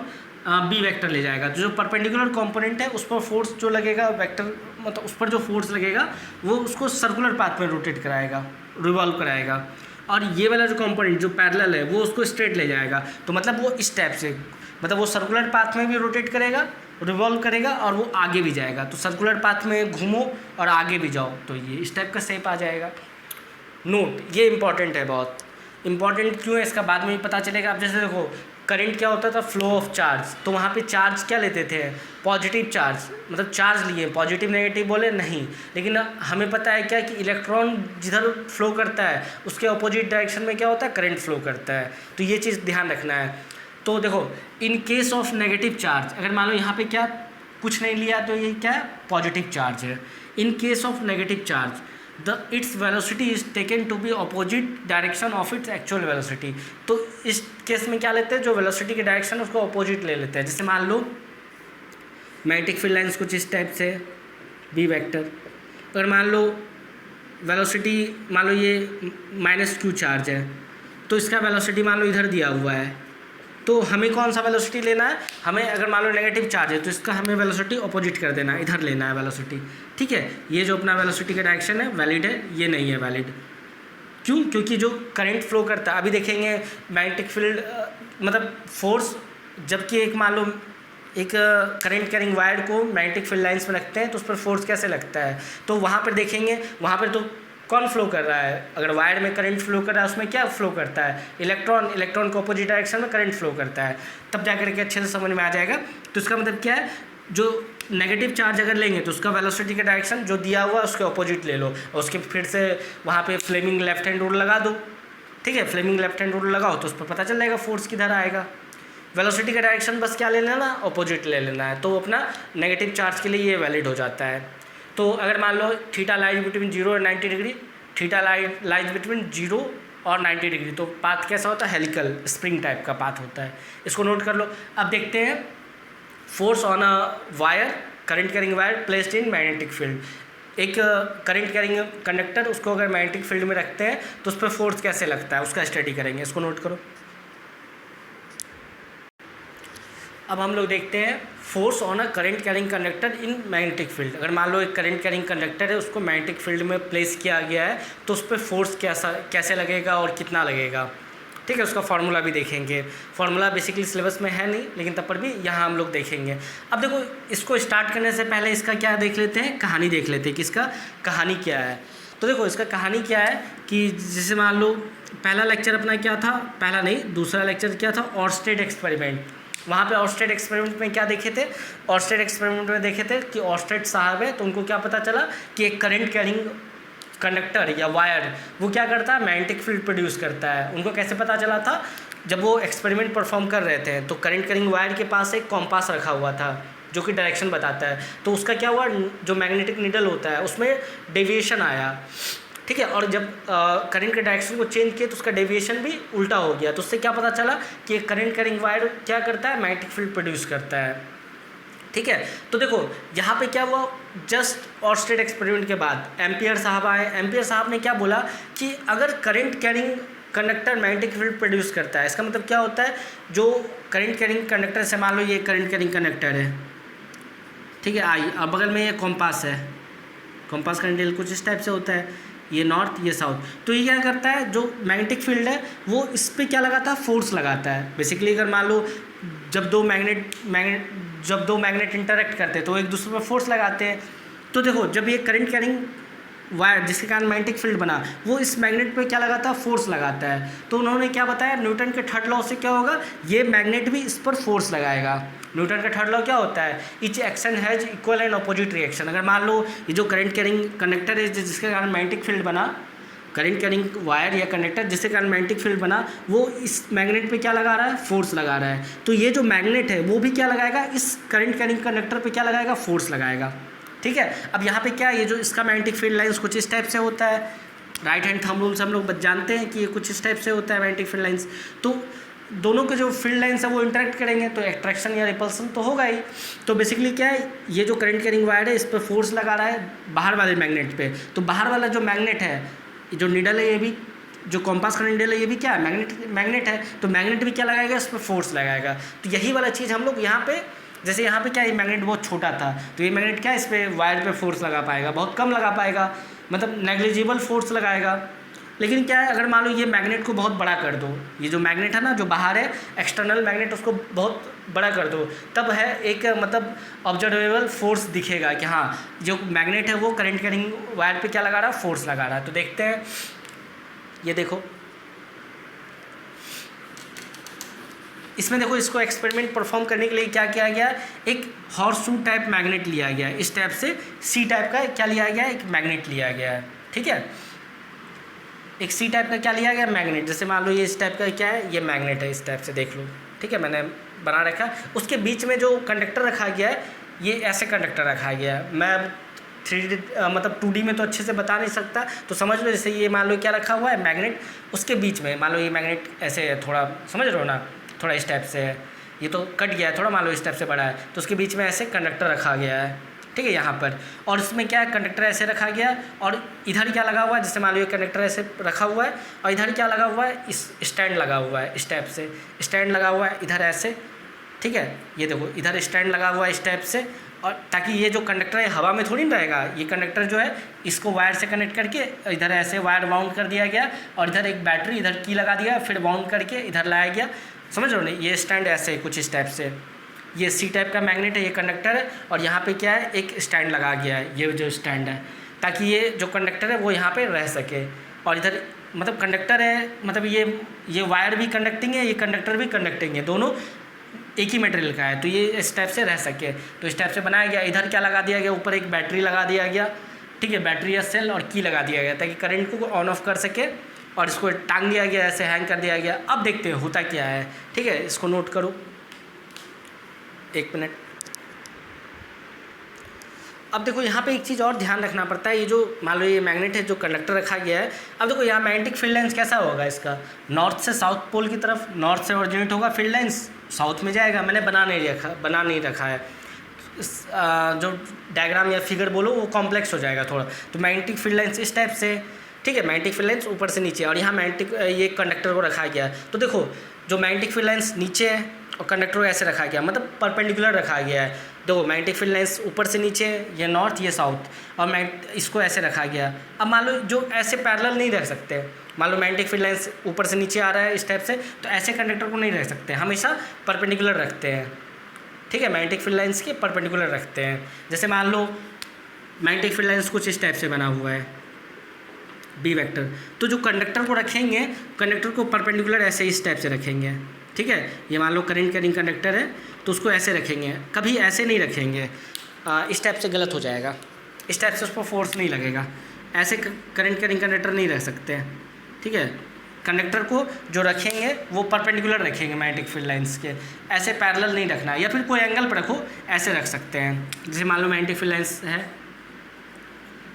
बी वेक्टर ले जाएगा। जो परपेंडिकुलर कंपोनेंट है उस पर फोर्स जो लगेगा वेक्टर, मतलब उस पर जो फोर्स लगेगा वो उसको सर्कुलर पाथ में रोटेट कराएगा, रिवॉल्व कराएगा, और ये वाला जो कंपोनेंट जो पैरेलल है वो उसको स्ट्रेट ले जाएगा। तो मतलब वो इस टाइप से, मतलब वो सर्कुलर पाथ में भी रोटेट करेगा, रिवॉल्व करेगा, और वो आगे भी जाएगा। तो सर्कुलर पाथ में घूमो और आगे भी जाओ तो ये इस टाइप का शेप आ जाएगा। नोट, ये इंपॉर्टेंट है, बहुत इंपॉर्टेंट क्यों है इसका बाद में ही पता चलेगा। अब जैसे देखो करंट क्या होता था, फ्लो ऑफ चार्ज, तो वहाँ पे चार्ज क्या लेते थे, पॉजिटिव चार्ज, मतलब चार्ज लिए, पॉजिटिव नेगेटिव बोले नहीं, लेकिन हमें पता है क्या कि इलेक्ट्रॉन जिधर फ्लो करता है उसके अपोजिट डायरेक्शन में क्या होता है, करंट फ्लो करता है। तो ये चीज़ ध्यान रखना है। तो देखो इन केस ऑफ नेगेटिव चार्ज, अगर मान लो यहाँ पे क्या कुछ नहीं लिया तो ये क्या है, पॉजिटिव चार्ज है। In case of negative charge its velocity is taken to be opposite direction of its actual velocity. तो इस केस में क्या लेते हैं, जो वेलोसिटी की डायरेक्शन है उसको अपोजिट ले लेते हैं। जैसे मान लो मैग्नेटिक फील्ड लाइंस कुछ इस टाइप से, बी वेक्टर, अगर मान लो वेलोसिटी मान लो ये -q चार्ज है, तो इसका वेलोसिटी मान लो इधर दिया हुआ है, तो हमें कौन सा वेलोसिटी लेना है, हमें अगर मान लो नेगेटिव चार्ज है तो इसका हमें वेलोसिटी अपोजिट कर देना है, इधर लेना है वेलोसिटी। ठीक है, ये जो अपना वेलोसिटी का डायरेक्शन है वैलिड है, ये नहीं है वैलिड। क्यों, क्योंकि जो करंट फ्लो करता है, अभी देखेंगे मैग्नेटिक फील्ड मतलब फोर्स, जबकि एक मान लो एक करंट कैरिंग वायर को मैग्नेटिक फील्ड लाइंस में रखते हैं तो उस पर फोर्स कैसे लगता है, तो वहाँ पर देखेंगे, वहाँ पर तो कौन फ्लो कर रहा है, अगर वायर में करंट फ्लो कर रहा है उसमें क्या फ्लो करता है, इलेक्ट्रॉन को अपोजिट डायरेक्शन में करंट फ्लो करता है, तब जाकर के अच्छे से समझ में आ जाएगा। तो इसका मतलब क्या है, जो नेगेटिव चार्ज अगर लेंगे तो उसका वेलोसिटी का डायरेक्शन जो दिया हुआ है उसके अपोजिट ले लो, और उसके फिर से वहाँ पे फ्लेमिंग लेफ्ट हैंड रूल लगा दो। ठीक है, फ्लेमिंग लेफ्ट हैंड रूल लगाओ तो उस पर पता चल जाएगा फोर्स किधर आएगा। वेलोसिटी का डायरेक्शन बस क्या ले लेना, अपोजिट ले लेना है, तो अपना नेगेटिव चार्ज के लिए ये वैलिड हो जाता है। तो अगर मान लो थीटा लाइज बिटवीन 0 और 90 डिग्री, थीटा लाइज बिटवीन 0 और 90 डिग्री, तो पाथ कैसा होता है, हेलिकल स्प्रिंग टाइप का पाथ होता है, इसको नोट कर लो। अब देखते हैं force on a wire, current carrying wire placed in magnetic field. एक करंट कैरिंग कंडक्टर, उसको अगर मैग्नेटिक फील्ड में रखते हैं तो उस पर फोर्स कैसे लगता है उसका स्टडी करेंगे, इसको नोट करो। अब हम लोग देखते हैं force on a current carrying conductor in magnetic field. अगर मान लो एक करंट कैरिंग कंडक्टर है, उसको मैग्नेटिक फील्ड में प्लेस किया गया है, तो उस पर फोर्स कैसे लगेगा और कितना लगेगा, ठीक है, उसका फार्मूला भी देखेंगे। फार्मूला बेसिकली सिलेबस में है नहीं, लेकिन तब पर भी यहाँ हम लोग देखेंगे। अब देखो, इसको स्टार्ट करने से पहले इसका क्या देख लेते हैं, कहानी देख लेते हैं कि इसका कहानी क्या है। तो देखो, इसका कहानी क्या है कि जैसे मान लो पहला लेक्चर अपना क्या था, पहला नहीं दूसरा लेक्चर क्या था, ऑर्स्टेड एक्सपेरिमेंट। वहाँ पे ऑर्स्टेड एक्सपेरिमेंट में क्या देखे थे, ऑर्स्टेड एक्सपेरिमेंट में देखे थे कि ऑर्स्टेड साहब है, तो उनको क्या पता चला कि एक करंट कैरिंग कंडक्टर या वायर वो क्या करता है, मैग्नेटिक फील्ड प्रोड्यूस करता है। उनको कैसे पता चला था, जब वो एक्सपेरिमेंट परफॉर्म कर रहे थे तो करंट कैरिंग वायर के पास एक कॉम्पास रखा हुआ था जो कि डायरेक्शन बताता है। तो उसका क्या हुआ, जो मैग्नेटिक नीडल होता है उसमें डेविएशन आया, ठीक है, और जब करंट के डायरेक्शन को चेंज किया तो उसका डेविएशन भी उल्टा हो गया। तो उससे क्या पता चला कि करंट कैरिंग वायर क्या करता है, मैग्नेटिक फील्ड प्रोड्यूस करता है, ठीक है। तो देखो यहाँ पे क्या हुआ, जस्ट ऑर्स्टेड एक्सपेरिमेंट के बाद एम्पियर साहब आए। एम्पियर साहब ने क्या बोला कि अगर current carrying conductor magnetic field produce करता है, इसका मतलब क्या होता है, जो करंट कैरिंग कंडक्टर से मान लो ये करंट कैरिंग कंडक्टर है, ठीक है, आई, अब बगल में ये कॉम्पास है, कॉम्पास का नीडल कुछ इस टाइप से होता है, ये नॉर्थ ये साउथ। तो ये क्या करता है, जो मैग्नेटिक फील्ड है वो इस पर क्या लगाता है, फोर्स लगाता है। बेसिकली अगर मान लो जब दो मैग्नेट इंटरेक्ट करते हैं तो एक दूसरे पर फोर्स लगाते हैं। तो देखो, जब ये करंट कैरिंग वायर जिसके कारण मैग्नेटिक फील्ड बना, वो इस मैग्नेट पे क्या लगाता है, फोर्स लगाता है। तो उन्होंने क्या बताया, न्यूटन के थर्ड लॉ से क्या होगा, ये मैग्नेट भी इस पर फोर्स लगाएगा। न्यूटन का थर्ड लॉ क्या होता है, each action has equal and opposite reaction. अगर मान लो ये जो करंट कैरिंग कंडक्टर है जिसके कारण मैग्नेटिक फील्ड बना, करंट कैरिंग वायर या कंडक्टर जिसके कारण मैग्नेटिक फील्ड बना, वो इस मैग्नेट पे क्या लगा रहा है, फोर्स लगा रहा है। तो ये जो मैग्नेट है वो भी क्या लगाएगा, इस करंट कैरिंग कंडक्टर पे क्या लगाएगा, फोर्स लगाएगा, ठीक है। अब यहाँ पे क्या है, ये जो इसका मैग्नेटिक फील्ड लाइन्स कुछ इस टाइप से होता है, राइट हैंड थंब रूल से हम लोग जानते हैं कि ये कुछ इस टाइप से होता है मैग्नेटिक फील्ड लाइन्स। तो दोनों के जो फील्ड लाइन्स है वो इंटरेक्ट करेंगे तो एट्रैक्शन या रिपल्सन तो होगा ही। तो बेसिकली क्या है, ये जो करंट कैरिंग वायर है इस पर फोर्स लगा रहा है बाहर वाले मैग्नेट पे। तो बाहर वाला जो मैग्नेट है, जो नीडल है, ये भी जो कॉम्पास का नीडल है ये भी क्या है, मैग्नेट है। तो मैग्नेट भी क्या लगाएगा, इस पर फोर्स लगाएगा। तो यही वाला चीज़ हम लोग यहाँ पे, जैसे यहाँ पे क्या, ये मैग्नेट बहुत छोटा था तो ये मैग्नेट क्या इस पर वायर पे फोर्स लगा पाएगा, बहुत कम लगा पाएगा, मतलब नेग्लिजिबल फोर्स लगाएगा। लेकिन क्या है, अगर मान लो ये मैग्नेट को बहुत बड़ा कर दो, ये जो मैग्नेट है ना जो बाहर है एक्सटर्नल मैग्नेट, उसको बहुत बड़ा कर दो, तब है एक मतलब ऑब्जर्वेबल फोर्स दिखेगा कि हाँ जो मैग्नेट है वो करंट कैरिंग वायर पे क्या लगा रहा है, फोर्स लगा रहा है। तो देखते हैं, ये देखो इसमें देखो, इसको एक्सपेरिमेंट परफॉर्म करने के लिए क्या किया गया, एक हॉर्सशू टाइप मैग्नेट लिया गया है, इस टाइप से सी टाइप का क्या लिया गया है, एक मैग्नेट लिया गया है, ठीक है। एक सी टाइप का क्या लिया गया, मैग्नेट। जैसे मान लो ये इस टाइप का क्या है, ये मैग्नेट है, इस टाइप से देख लो, ठीक है, मैंने बना रखा। उसके बीच में जो कंडक्टर रखा गया है, ये ऐसे कंडक्टर रखा गया है। मैं 3D मतलब 2D में तो अच्छे से बता नहीं सकता, तो समझ लो जैसे ये मान लो क्या रखा हुआ है, मैग्नेट, उसके बीच में मान लो ये मैग्नेट ऐसे है, थोड़ा समझ रहे हो ना, थोड़ा इस टाइप से है, ये तो कट गया है थोड़ा, मान लो इस टाइप से बड़ा है, तो उसके बीच में ऐसे कंडक्टर रखा गया है, ठीक है, यहाँ पर। और इसमें क्या है, कंडक्टर ऐसे रखा गया है, और इधर क्या लगा हुआ है, जैसे मान लो ये कंडक्टर ऐसे रखा हुआ है, और इधर क्या लगा हुआ है, इस स्टैंड लगा हुआ है, इस टाइप से स्टैंड लगा हुआ है इधर ऐसे, ठीक है। ये देखो इधर स्टैंड लगा हुआ है इस टाइप से, और ताकि ये जो कंडक्टर है हवा में थोड़ी ना रहेगा, ये कंडक्टर जो है इसको वायर से कनेक्ट करके इधर ऐसे वायर बाउंड कर दिया गया, और इधर एक बैटरी इधर की लगा दिया, फिर बाउंड करके इधर लाया गया, समझ रहे हो नहीं। ये स्टैंड ऐसे कुछ इस टाइप से, ये सी टाइप का मैग्नेट है, ये कंडक्टर है, और यहाँ पे क्या है, एक स्टैंड लगा गया है, ये जो स्टैंड है, ताकि ये जो कंडक्टर है वो यहाँ पे रह सके। और इधर मतलब कंडक्टर है, मतलब ये वायर भी कंडक्टिंग है, ये कंडक्टर भी कंडक्टिंग है, दोनों एक ही मटेरियल का है, तो ये इस टाइप से रह सके, तो इस टाइप से बनाया गया। इधर क्या लगा दिया गया, ऊपर एक बैटरी लगा दिया गया, ठीक है, बैटरी या सेल, और की लगा दिया गया ताकि करंट को ऑन ऑफ कर सके, और इसको टांग दिया गया, ऐसे हैंग कर दिया गया। अब देखते हैं होता क्या है, ठीक है, इसको नोट करो। एक मिनट। अब देखो यहाँ पे एक चीज़ और ध्यान रखना पड़ता है, ये जो मान लो ये मैग्नेट है जो कंडक्टर रखा गया है, अब देखो यहाँ मैग्नेटिक फील्ड लाइंस कैसा होगा इसका, नॉर्थ से साउथ पोल की तरफ, नॉर्थ से ओरिजिनेट होगा फील्ड लाइंस, साउथ में जाएगा। मैंने बना नहीं रखा है जो डायग्राम या फिगर बोलो वो कॉम्प्लेक्स हो जाएगा थोड़ा। तो मैग्नेटिक फील्ड लाइंस इस टाइप से, ठीक है, मैग्नेटिक फील्ड लाइंस ऊपर से नीचे, और यहाँ मैग्नेटिक ये कंडक्टर को रखा गया है। तो देखो जो मैग्नेटिक फील्ड लाइंस नीचे है और कंडक्टर को ऐसे रखा गया, मतलब परपेंडिकुलर रखा गया है। देखो मैग्नेटिक फील्ड लाइंस ऊपर से नीचे, ये नॉर्थ ये साउथ, और इसको ऐसे रखा गया। अब मान लो जो ऐसे पैरेलल नहीं रख सकते, मान लो मैग्नेटिक फील्ड लाइंस ऊपर से नीचे आ रहा है इस टाइप से, तो ऐसे कंडक्टर को नहीं रख सकते, हमेशा परपेंडिकुलर रखते हैं, ठीक है, मैग्नेटिक फील्ड लाइंस के परपेंडिकुलर रखते हैं। जैसे मान लो मैग्नेटिक फील्ड लाइंस कुछ इस टाइप से बना हुआ है बी वेक्टर, तो जो कंडक्टर को रखेंगे, कंडक्टर को परपेंडिकुलर ऐसे इस टाइप से रखेंगे, ठीक है। ये मान लो करंट कैरिंग कंडक्टर है तो उसको ऐसे रखेंगे, कभी ऐसे नहीं रखेंगे, इस टाइप से गलत हो जाएगा, इस टाइप से उस पर फोर्स नहीं लगेगा, ऐसे करंट कैरिंग कंडक्टर नहीं रख सकते, ठीक है। कंडक्टर को जो रखेंगे वो परपेंडिकुलर रखेंगे मैग्नेटिक फील्ड लाइंस के, ऐसे पैरेलल नहीं रखना, या फिर कोई एंगल पर रखो, ऐसे रख सकते हैं। जैसे मान लो मैग्नेटिक फील्ड लाइंस है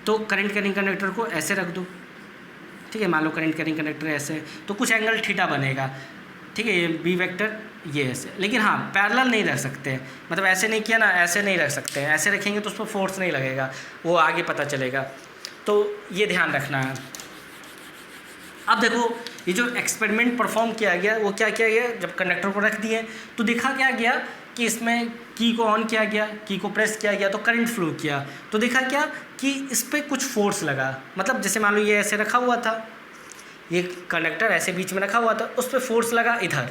तो करंट कैरिंग कंडक्टर को ऐसे रख दो, ठीक है, मान लो करंट कैरिंग कंडक्टर ऐसे, तो कुछ एंगल थीटा बनेगा, ठीक है, ये बी वेक्टर ये ऐसे। लेकिन हाँ पैरेलल नहीं रख सकते, मतलब ऐसे नहीं किया ना, ऐसे नहीं रख सकते, ऐसे रखेंगे तो उस पर फोर्स नहीं लगेगा, वो आगे पता चलेगा, तो ये ध्यान रखना है। अब देखो ये जो एक्सपेरिमेंट परफॉर्म किया गया वो क्या किया गया, जब कंडक्टर को रख दिए तो देखा क्या गया कि इसमें की को ऑन किया गया, की को प्रेस किया गया तो करंट फ्लो किया, तो देखा क्या कि इस पर कुछ फोर्स लगा। मतलब जैसे मान लो ये ऐसे रखा हुआ था, ये कंडक्टर ऐसे बीच में रखा हुआ था, उस पर फोर्स लगा इधर,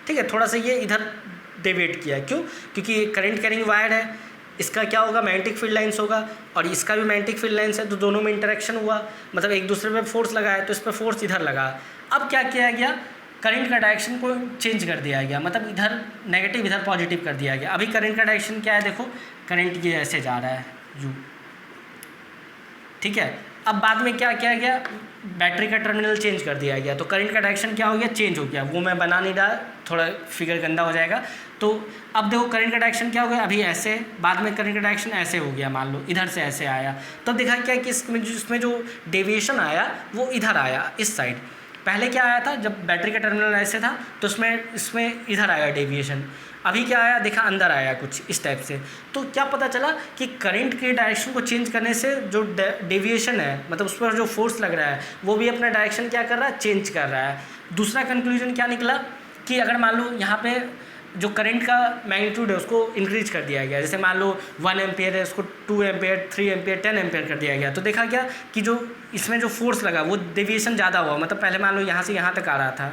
ठीक है, थोड़ा सा ये इधर डेविएट किया, क्यों, क्योंकि ये करंट कैरिंग वायर है, इसका क्या होगा मैग्नेटिक फील्ड लाइंस होगा, और इसका भी मैग्नेटिक फील्ड लाइंस है, तो दोनों में इंटरेक्शन हुआ, मतलब एक दूसरे पे फोर्स लगा है, तो इस पर फोर्स इधर लगा। अब क्या किया गया, करंट का डायरेक्शन को चेंज कर दिया गया, मतलब इधर नेगेटिव इधर पॉजिटिव कर दिया गया। अभी करंट का डायरेक्शन क्या है, देखो करंट ये ऐसे जा रहा है यू, ठीक है। अब बाद में क्या किया गया, बैटरी का टर्मिनल चेंज कर दिया गया, तो करंट का डायरेक्शन क्या हो गया, चेंज हो गया, वो मैं बना नहीं रहा, थोड़ा फिगर गंदा हो जाएगा। तो अब देखो करंट का डायरेक्शन क्या हो गया, अभी ऐसे, बाद में करंट का डायरेक्शन ऐसे हो गया, मान लो इधर से ऐसे आया, तब देखा क्या कि इसमें जो डेविएशन आया वो इधर आया, इस साइड। पहले क्या आया था, जब बैटरी का टर्मिनल ऐसे था तो इसमें इधर आया डेविएशन, अभी क्या आया, देखा अंदर आया कुछ इस टाइप से। तो क्या पता चला कि करंट के डायरेक्शन को चेंज करने से जो डेविएशन है, मतलब उस पर जो फोर्स लग रहा है वो भी अपना डायरेक्शन क्या कर रहा है, चेंज कर रहा है। दूसरा कंक्लूजन क्या निकला कि अगर मान लो यहाँ पे जो करंट का मैग्नीट्यूड है उसको इंक्रीज कर दिया गया, जैसे मान लो 1 एम्पियर है उसको 2 एम्पियर 3 एम्पियर 10 एम्पियर कर दिया गया, तो देखा क्या कि जो इसमें जो फोर्स लगा वो डेविएशन ज़्यादा हुआ, मतलब पहले मान लो यहाँ से यहाँ तक आ रहा था,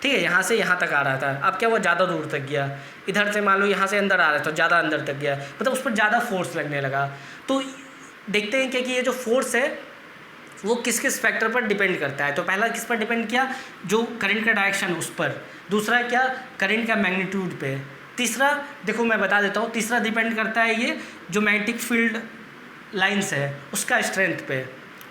ठीक है, यहाँ से यहाँ तक आ रहा था, अब क्या वो ज़्यादा दूर तक गया, इधर से मान लो यहाँ से अंदर आ रहा था, ज़्यादा अंदर तक गया, मतलब उस पर ज़्यादा फोर्स लगने लगा। तो देखते हैं कि ये जो फोर्स है वो किस किस फैक्टर पर डिपेंड करता है। तो पहला किस पर डिपेंड किया, जो करंट का डायरेक्शन उस पर, दूसरा क्या करंट का मैग्नीट्यूड पे, तीसरा देखो मैं बता देता हूँ, तीसरा डिपेंड करता है ये जो मैग्नेटिक फील्ड लाइंस है उसका स्ट्रेंथ पे,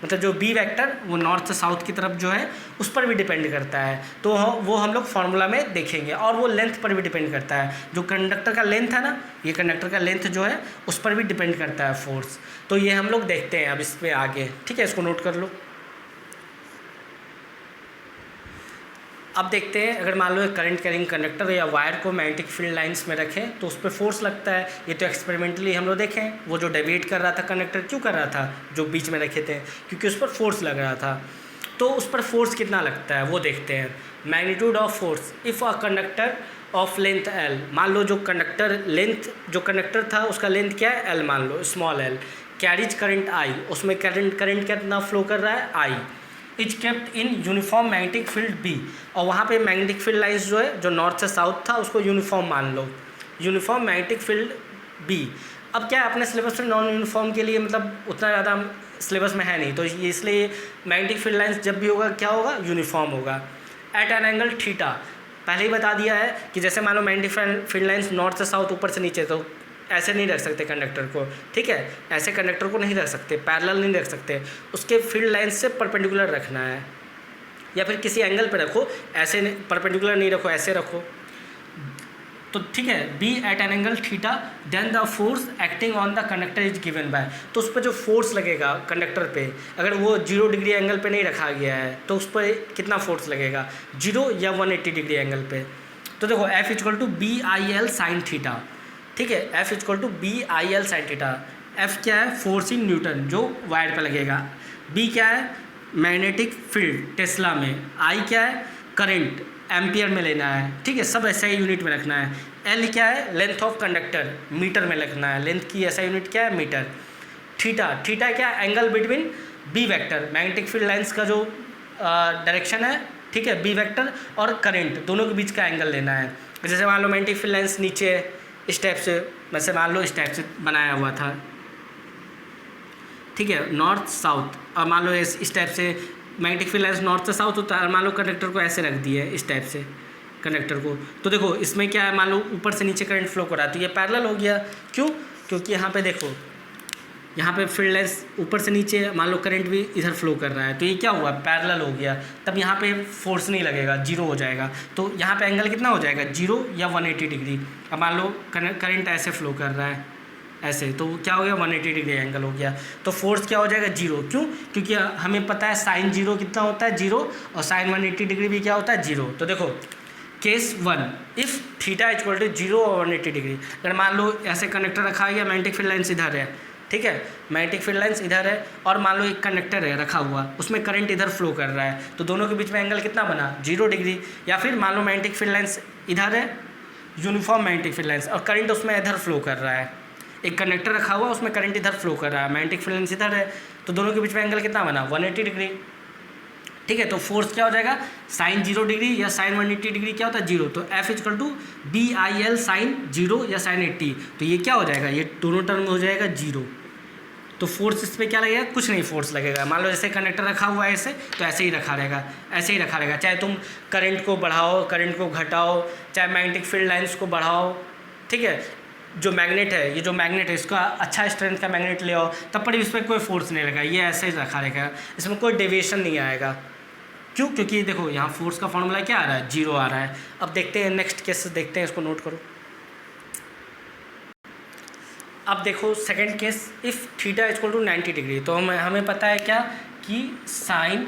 मतलब जो बी वेक्टर वो नॉर्थ से साउथ की तरफ जो है उस पर भी डिपेंड करता है, तो वो हम लोग फार्मूला में देखेंगे। और वो लेंथ पर भी डिपेंड करता है, जो कंडक्टर का लेंथ है ना, ये कंडक्टर का लेंथ जो है उस पर भी डिपेंड करता है फोर्स। तो ये हम लोग देखते हैं अब इस पर आगे, ठीक है, इसको नोट कर लो। अब देखते हैं, अगर मान लो एक करंट कैरिंग कंडक्टर या वायर को मैग्नेटिक फील्ड लाइंस में रखें तो उस पर फोर्स लगता है। ये तो एक्सपेरिमेंटली हम लोग देखें, वो जो डेविएट कर रहा था कंडक्टर क्यों कर रहा था, जो बीच में रखे थे, क्योंकि उस पर फोर्स लग रहा था। तो उस पर फोर्स कितना लगता है वो देखते हैं। Magnitude of force if a conductor of length L, मान लो जो कंडक्टर था उसका लेंथ क्या है, एल मान लो, small L, carrying current I, उसमें करंट कितना फ्लो कर रहा है, I, is kept in uniform magnetic field B, और वहाँ पे मैग्नेटिक फील्ड लाइंस जो है जो नॉर्थ से साउथ था उसको यूनिफॉर्म मान लो, यूनिफॉर्म मैग्नेटिक फील्ड बी। अब क्या है अपने सिलेबस में नॉन यूनिफॉर्म के लिए मतलब उतना ज़्यादा सिलेबस में है नहीं, तो इसलिए मैग्नेटिक फील्ड लाइंस जब भी होगा क्या होगा, यूनिफॉर्म होगा। एट एन एंगल थीटा, पहले ही बता दिया है कि जैसे मान लो मैग्नेटिक फील्ड लाइंस नॉर्थ से साउथ ऊपर से नीचे, तो ऐसे नहीं रख सकते कंडक्टर को, ठीक है, ऐसे कंडक्टर को नहीं रख सकते, पैरेलल नहीं रख सकते, उसके फील्ड लाइन से परपेंडिकुलर रखना है, या फिर किसी एंगल पे रखो, ऐसे परपेंडिकुलर नहीं रखो, ऐसे रखो। तो ठीक है, B at an angle theta then the force acting on the conductor is given by. तो उस पर जो फोर्स लगेगा कंडक्टर पे, अगर वो 0 डिग्री एंगल पे नहीं रखा गया है तो उस पर कितना फोर्स लगेगा, 0 या 180 डिग्री एंगल पे। तो देखो F equal to B I L sine theta, ठीक है, F equal to B I L sine theta. F क्या है, फोर्स इन न्यूटन जो वायर पर लगेगा, B क्या है मैग्नेटिक फील्ड टेस्ला में, I क्या है करंट एम्पियर में लेना है, ठीक है, सब ऐसा यूनिट में रखना है। L क्या है लेंथ ऑफ कंडक्टर मीटर में रखना है, लेंथ की ऐसा यूनिट क्या है मीटर। थीटा, थीटा क्या है angle between B vector magnetic field lines का जो डायरेक्शन है, ठीक है, B वेक्टर और करंट दोनों के बीच का एंगल लेना है। जैसे मान लो मैग्नेटिक फील्ड लाइंस नीचे इस टाइप से, वैसे मान लो इस टाइप से बनाया हुआ था, ठीक है, नॉर्थ साउथ, और मान लो इस टाइप से मैग्नेटिक फील्ड लाइंस नॉर्थ से साउथ होता है, और मान लो कंडक्टर को ऐसे रख दिए इस टाइप से कंडक्टर को। तो देखो इसमें क्या है, मान लो ऊपर से नीचे करंट फ्लो कर रहा है, तो ये पैरेलल हो गया। क्यों, क्योंकि यहाँ पे देखो, यहाँ पे फील्ड लाइंस ऊपर से नीचे, मान लो करंट भी इधर फ्लो कर रहा है, तो ये क्या हुआ पैरेलल हो गया। तब यहाँ पे फोर्स नहीं लगेगा, 0 हो जाएगा। तो यहाँ पे एंगल कितना हो जाएगा 0 या 180 डिग्री। अब मान लो करंट ऐसे फ्लो कर रहा है ऐसे, तो क्या हो गया 180 डिग्री एंगल हो गया। तो फोर्स क्या हो जाएगा 0। क्यों, क्योंकि हमें पता है साइन 0 कितना होता है 0, और साइन 180 डिग्री भी क्या होता है 0। तो देखो case 1, if theta equal to 0 और 180 डिग्री, अगर मान लो ऐसे कंडक्टर रखा गया, मैग्नेटिक फील्ड लाइंस इधर है, ठीक है, मैग्नेटिक फील्ड लाइंस इधर है, और मान लो एक कंडक्टर है रखा हुआ, उसमें करंट इधर फ्लो कर रहा है, तो दोनों के बीच में एंगल कितना बना 0 डिग्री। या फिर मान लो मैग्नेटिक फील्ड लाइंस इधर है, यूनिफॉर्म मैग्नेटिक फील्ड लाइंस, और करंट उसमें इधर फ्लो कर रहा है, एक कंडक्टर रखा हुआ उसमें करंट इधर फ्लो कर रहा है, मैग्नेटिक फील्ड लाइंस इधर है, तो दोनों के बीच में एंगल कितना बना 180 डिग्री, ठीक है। तो फोर्स क्या हो जाएगा साइन 0 डिग्री या साइन 180 डिग्री क्या होता है 0, तो F equal to B I L sine 0 या साइन 80, तो ये क्या हो जाएगा, ये दोनों टर्म में हो जाएगा 0। तो फोर्स इस पर क्या लगेगा, कुछ नहीं फोर्स लगेगा। मान लो जैसे कंडक्टर रखा हुआ है ऐसे, तो ऐसे ही रखा रहेगा, ऐसे ही रखा रहेगा, चाहे तुम करंट को बढ़ाओ करंट को घटाओ, चाहे मैग्नेटिक फील्ड लाइंस को बढ़ाओ, ठीक है। जो मैग्नेट है, ये जो मैग्नेट है इसका अच्छा स्ट्रेंथ का मैग्नेट ले आओ, तब पर इस पर कोई फोर्स नहीं लगा, ये ऐसे ही रखा रहेगा, इसमें कोई डेविएशन नहीं आएगा। क्यों, क्योंकि देखो यहाँ फोर्स का फॉर्मूला क्या आ रहा है 0 आ रहा है। अब देखते हैं नेक्स्ट केस देखते हैं, इसको नोट करो। अब देखो second case, if theta equal to 90 degree, तो हमें पता है क्या कि साइन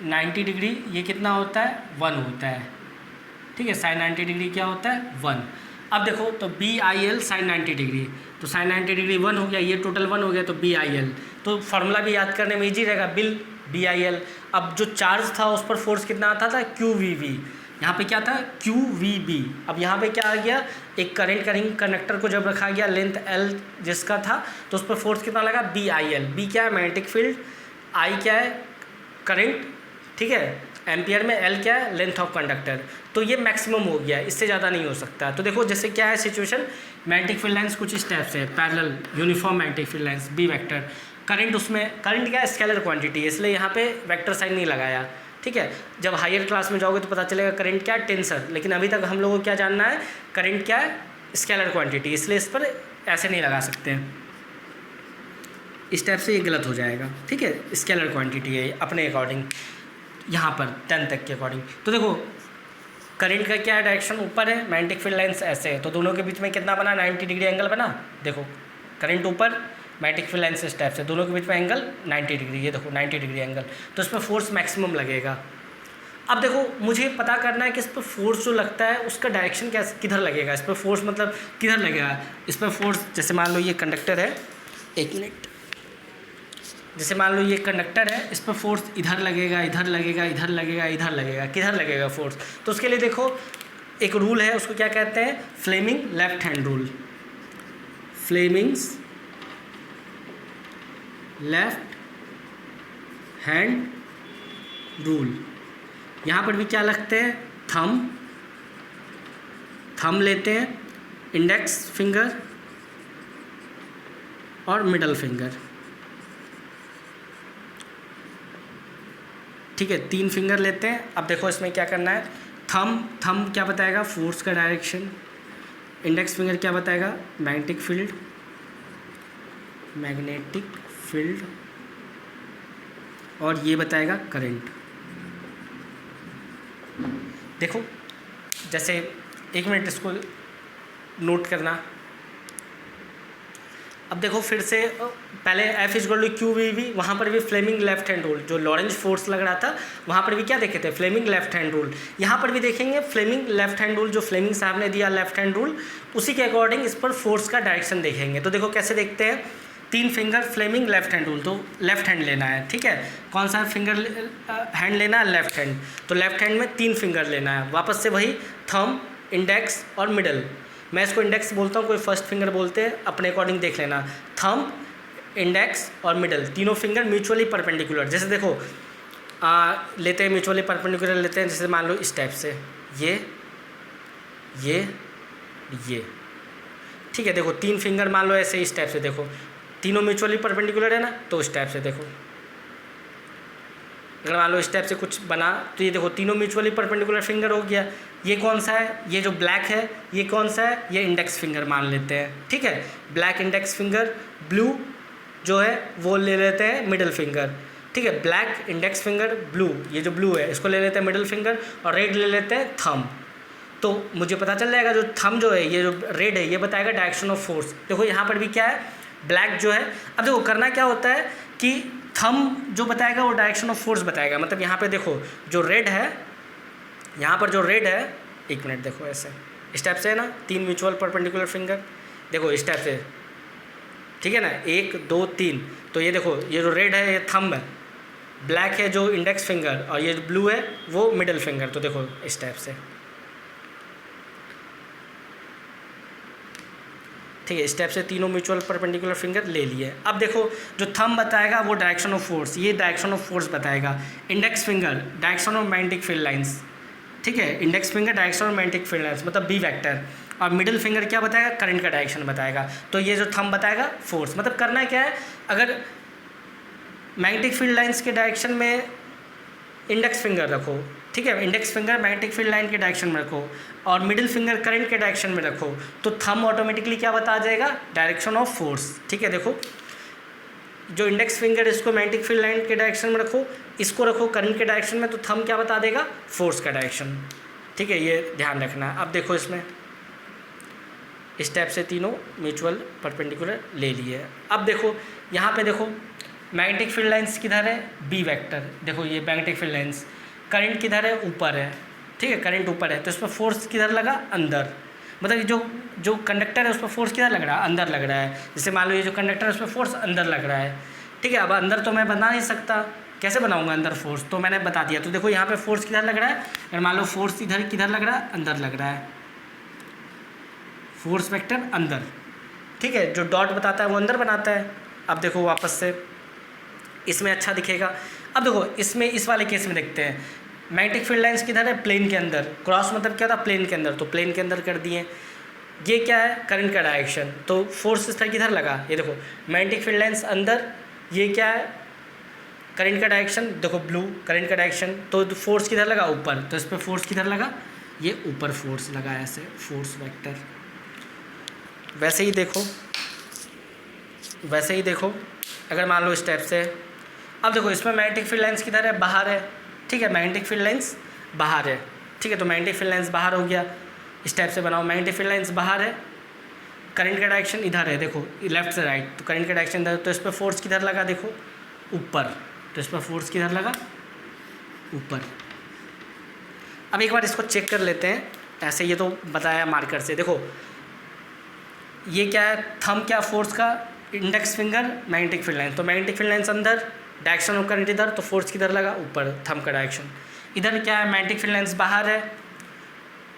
90 डिग्री ये कितना होता है 1 होता है, ठीक है, साइन 90 डिग्री क्या होता है 1। अब देखो तो B I L sine 90 degree, तो साइन 90 डिग्री 1 हो गया, ये टोटल 1 हो गया, तो बी आई एल, तो फार्मूला भी याद करने में ईजी रहेगा, बिल बी आई एल। अब जो चार्ज था उस पर फोर्स कितना आता था क्यू वी वी, यहाँ पे क्या था क्यू वी बी। अब यहाँ पे क्या आ गया, एक करंट रिंग कंडक्टर को जब रखा गया लेंथ एल जिसका था, तो उस पर फोर्स कितना लगा बी आई एल। बी क्या है मैग्नेटिक फील्ड, आई क्या है करंट, ठीक है, एम्पियर में, एल क्या है लेंथ ऑफ कंडक्टर। तो ये मैक्सिमम हो गया, इससे ज़्यादा नहीं हो सकता। तो देखो जैसे क्या है सिचुएशन, मैग्नेटिक फील्ड लाइंस कुछ इस टाइप से है, parallel uniform magnetic field lines B vector, current उसमें, करंट क्या है स्केलर क्वांटिटी है, इसलिए यहाँ पे वेक्टर साइन नहीं लगाया, ठीक है। जब हायर क्लास में जाओगे तो पता चलेगा करंट क्या है टेंसर, लेकिन अभी तक हम लोगों को क्या जानना है करंट क्या है स्केलर क्वांटिटी, इसलिए इस पर ऐसे नहीं लगा सकते हैं, इस टाइप से ये गलत हो जाएगा, ठीक है। स्केलर क्वांटिटी है अपने अकॉर्डिंग, यहाँ पर 10 तक के अकॉर्डिंग। तो देखो करंट का क्या है डायरेक्शन ऊपर है, मैग्नेटिक फील्ड लाइंस ऐसे है, तो दोनों के बीच में कितना बना 90 डिग्री एंगल बना। देखो करंट ऊपर, मैग्नेटिक फील्ड लाइंस इस टाइप से, दोनों के बीच में एंगल 90 डिग्री, ये देखो 90 डिग्री एंगल, तो इस पर फोर्स मैक्सिमम लगेगा। अब देखो मुझे पता करना है कि इस पर फोर्स जो लगता है उसका डायरेक्शन क्या किधर लगेगा, इस पर फोर्स मतलब किधर लगेगा। इस पर फोर्स जैसे मान लो ये कंडक्टर है, एक मिनट, जैसे मान लो ये कंडक्टर है, इस पर फोर्स इधर लगेगा इधर लगेगा इधर लगेगा इधर लगेगा, किधर लगेगा फोर्स। तो उसके लिए देखो एक रूल है, उसको क्या कहते हैं Fleming left hand rule, Fleming's left hand rule. यहाँ पर भी क्या लगते हैं थंब लेते हैं, इंडेक्स फिंगर और मिडल फिंगर, ठीक है, 3 फिंगर लेते हैं। अब देखो इसमें क्या करना है, थंब क्या बताएगा फोर्स का डायरेक्शन, इंडेक्स फिंगर क्या बताएगा मैग्नेटिक फील्ड और ये बताएगा करंट। देखो जैसे एक मिनट इसको नोट करना। अब देखो फिर से पहले F is equal to Q V V, वहाँ पर भी फ्लेमिंग लेफ्ट हैंड रूल, जो लॉरेंज फोर्स लग रहा था वहाँ पर भी क्या देखे थे, फ्लेमिंग लेफ्ट हैंड रूल। यहाँ पर भी देखेंगे फ्लेमिंग लेफ्ट हैंड रूल, जो फ्लेमिंग साहब ने दिया लेफ्ट हैंड रूल, उसी के अकॉर्डिंग इस पर फोर्स का डायरेक्शन देखेंगे। तो देखो कैसे देखते हैं, 3 finger Fleming left hand rule, तो लेफ्ट हैंड लेना है, ठीक है। कौन सा फिंगर हैंड लेना है, लेफ्ट हैंड। तो लेफ्ट हैंड में 3 फिंगर लेना है, वापस से वही थंब, इंडेक्स और मिडल। मैं इसको इंडेक्स बोलता हूँ, कोई फर्स्ट फिंगर बोलते हैं, अपने अकॉर्डिंग देख लेना। थंब, इंडेक्स और मिडल, तीनों फिंगर म्यूचुअली परपेंडिकुलर। जैसे देखो लेते हैं म्यूचुअली परपेंडिकुलर लेते हैं, जैसे मान लो इस टाइप से, ये, ठीक है। देखो 3 फिंगर मान लो ऐसे इस टाइप से, देखो तीनों म्यूचुअली परपेंडिकुलर है ना, तो इस टाइप से देखो। अगर मान लो इस टाइप से कुछ बना तो ये देखो तीनों म्यूचुअली परपेंडिकुलर फिंगर हो गया। ये कौन सा है, ये जो ब्लैक है ये कौन सा है, ये इंडेक्स फिंगर मान लेते हैं, ठीक है। ब्लैक इंडेक्स फिंगर, ब्लू जो है वो ले लेते हैं मिडिल फिंगर, ठीक है। ब्लैक इंडेक्स फिंगर, ब्लू, ये जो ब्लू है इसको ले लेते हैं मिडिल फिंगर, और रेड ले लेते हैं थंब। तो मुझे पता चल जाएगा जो थंब जो है, ये जो रेड है, ये बताएगा डायरेक्शन ऑफ फोर्स। देखो यहाँ पर भी क्या है, ब्लैक जो है। अब देखो करना क्या होता है कि थंब जो बताएगा वो डायरेक्शन ऑफ फोर्स बताएगा। मतलब यहाँ पे देखो जो रेड है, यहाँ पर जो रेड है, एक मिनट देखो ऐसे इस टाइप से है ना, 3 म्यूचुअल परपेंडिकुलर फिंगर, देखो इस टाइप से, ठीक है ना, 1 2 3। तो ये देखो ये जो रेड है ये थंब है, ब्लैक है जो इंडेक्स फिंगर, और ये जो ब्लू है वो मिडिल फिंगर। तो देखो इस टाइप से, ठीक है। इस टाइप से तीनों म्यूचुअल परपेंडिकुलर फिंगर ले लिए। अब देखो जो थंब बताएगा वो डायरेक्शन ऑफ फोर्स, ये डायरेक्शन ऑफ फोर्स बताएगा। Index finger direction of magnetic field lines, ठीक है। Index finger direction of magnetic field lines मतलब बी वेक्टर, और मिडिल फिंगर क्या बताएगा, करंट का डायरेक्शन बताएगा। तो ये जो थंब बताएगा फोर्स। मतलब करना क्या है, अगर मैग्नेटिक फील्ड लाइंस के डायरेक्शन में इंडेक्स फिंगर रखो, ठीक है, index finger magnetic field line के डायरेक्शन में रखो, और मिडिल फिंगर करंट के डायरेक्शन में रखो, तो थंब ऑटोमेटिकली क्या बता जाएगा, डायरेक्शन ऑफ फोर्स, ठीक है। देखो जो इंडेक्स फिंगर इसको मैग्नेटिक फील्ड लाइन के डायरेक्शन में रखो, इसको रखो करंट के डायरेक्शन में, तो थंब क्या बता देगा, फोर्स का डायरेक्शन, ठीक है। ये ध्यान रखना है। अब देखो इसमें इस टाइप से तीनों म्यूचुअल परपेंडिकुलर ले लिए। अब देखो यहाँ पे देखो मैग्नेटिक फील्ड लाइंस किधर है, बी वेक्टर। देखो ये मैग्नेटिक फील्ड लाइंस, करंट किधर है, ऊपर है, ठीक है, करंट ऊपर है, तो इसमें फोर्स किधर लगा, अंदर। मतलब जो कंडक्टर है उस पर फोर्स किधर लग रहा है, अंदर लग रहा है। जैसे मान लो ये जो कंडक्टर है उस पर फोर्स अंदर लग रहा है, ठीक है। अब अंदर तो मैं बना नहीं सकता, कैसे बनाऊंगा अंदर फोर्स, तो मैंने बता दिया। तो देखो यहाँ पे फोर्स किधर लग रहा है, अगर मान लो फोर्स इधर किधर लग रहा है, अंदर लग रहा है, फोर्स वेक्टर अंदर, ठीक है। जो डॉट बताता है वो अंदर बनाता है। अब देखो वापस से इसमें अच्छा दिखेगा। अब देखो इसमें इस वाले केस में देखते हैं, मैग्नेटिक फील्ड लाइंस किधर है, प्लेन के अंदर। क्रॉस मतलब क्या था, प्लेन के अंदर, तो प्लेन के अंदर कर दिए। ये क्या है, करंट का डायरेक्शन, तो फोर्स इस तरह किधर लगा, ये देखो मैग्नेटिक फील्ड लाइंस अंदर, ये क्या है, करंट का डायरेक्शन, देखो ब्लू करंट का डायरेक्शन, तो फोर्स किधर लगा, ऊपर, तो इस पर फोर्स किधर लगा, ये ऊपर फोर्स लगा, ऐसे फोर्स वेक्टर। वैसे ही देखो अगर मान लो इस टाइप से। अब देखो इसमें मैग्नेटिक फील्ड लाइंस किधर है, बाहर है, ठीक है, मैग्नेटिक फील्ड लाइंस बाहर है, ठीक है। तो मैग्नेटिक फील्ड लाइंस बाहर हो गया, इस टाइप से बनाओ, मैग्नेटिक फील्ड लाइंस बाहर है, करंट का डायरेक्शन इधर है, देखो लेफ्ट से राइट, तो करंट का डायरेक्शन इधर, तो इस पर फोर्स किधर लगा, देखो ऊपर, तो इस पर फोर्स किधर लगा, ऊपर। अब एक बार इसको चेक कर लेते हैं, ऐसे ये तो बताया मार्कर से। देखो ये क्या है, थंब क्या फोर्स का, index finger magnetic field line, तो मैग्नेटिक फील्ड लाइंस अंदर, डायरेक्शन ऑफ करंट इधर, तो फोर्स किधर लगा, ऊपर, थंब का डायरेक्शन। इधर क्या है, मैग्नेटिक फील्ड लाइंस बाहर है,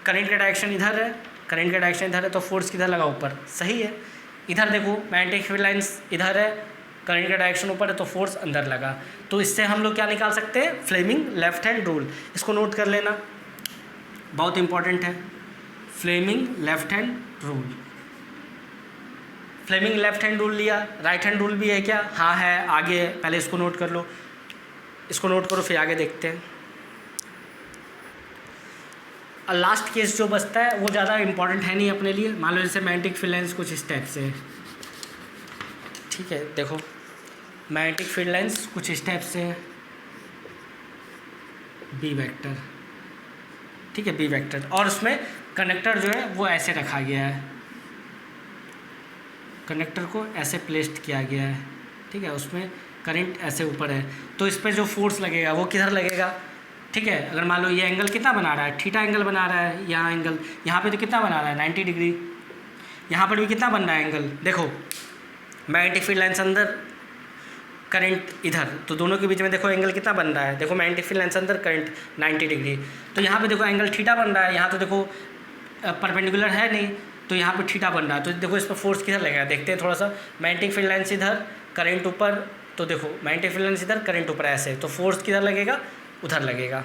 करंट का डायरेक्शन इधर है, करंट का डायरेक्शन इधर है, तो फोर्स किधर लगा, ऊपर, सही है। इधर देखो मैग्नेटिक फील्ड लाइंस इधर है, करंट का डायरेक्शन ऊपर है, तो फोर्स अंदर लगा। तो इससे हम लोग क्या निकाल सकते हैं, फ्लेमिंग लेफ्ट हैंड रूल। इसको नोट कर लेना, बहुत इंपॉर्टेंट है, Fleming left hand rule. Fleming left hand rule लिया, राइट हैंड रूल भी है क्या, हाँ है, आगे पहले इसको नोट कर लो, इसको नोट करो, फिर आगे देखते हैं। और लास्ट केस जो बचता है वो ज़्यादा इंपॉर्टेंट है नहीं अपने लिए। मान लो जैसे मैग्नेटिक फील्ड लाइंस कुछ इस टाइप से, ठीक है, देखो मैग्नेटिक फील्ड लाइंस कुछ इस टाइप से, बी वेक्टर, ठीक है, बी वेक्टर, और उसमें कंडक्टर जो है वो ऐसे रखा गया है, कंडक्टर को ऐसे प्लेस्ड किया गया है, ठीक है, उसमें करंट ऐसे ऊपर है, तो इस पर जो फोर्स लगेगा वो किधर लगेगा, ठीक है। अगर मान लो ये एंगल कितना बना रहा है, थीटा एंगल बना रहा है, यहाँ एंगल यहाँ पे तो कितना बना रहा है 90 डिग्री, यहाँ पर भी कितना बन रहा है एंगल, देखो मैग्नेटिक फील्ड लाइन से अंदर, करंट इधर, तो दोनों के बीच में देखो एंगल कितना बन रहा है, देखो मैग्नेटिक फील्ड लाइन से अंदर करंट 90 डिग्री, तो यहाँ पे देखो एंगल थीटा बन रहा है, यहाँ तो देखो परपेंडिकुलर है नहीं, तो यहाँ पे थीटा बन रहा है, तो देखो इस पर फोर्स किधर लगेगा, देखते हैं थोड़ा सा। मैग्नेटिक फील्ड लाइन से इधर, करंट ऊपर, तो देखो मैग्नेटिक फील्ड लाइन से इधर, करंट ऊपर ऐसे, तो फोर्स किधर लगेगा, उधर लगेगा,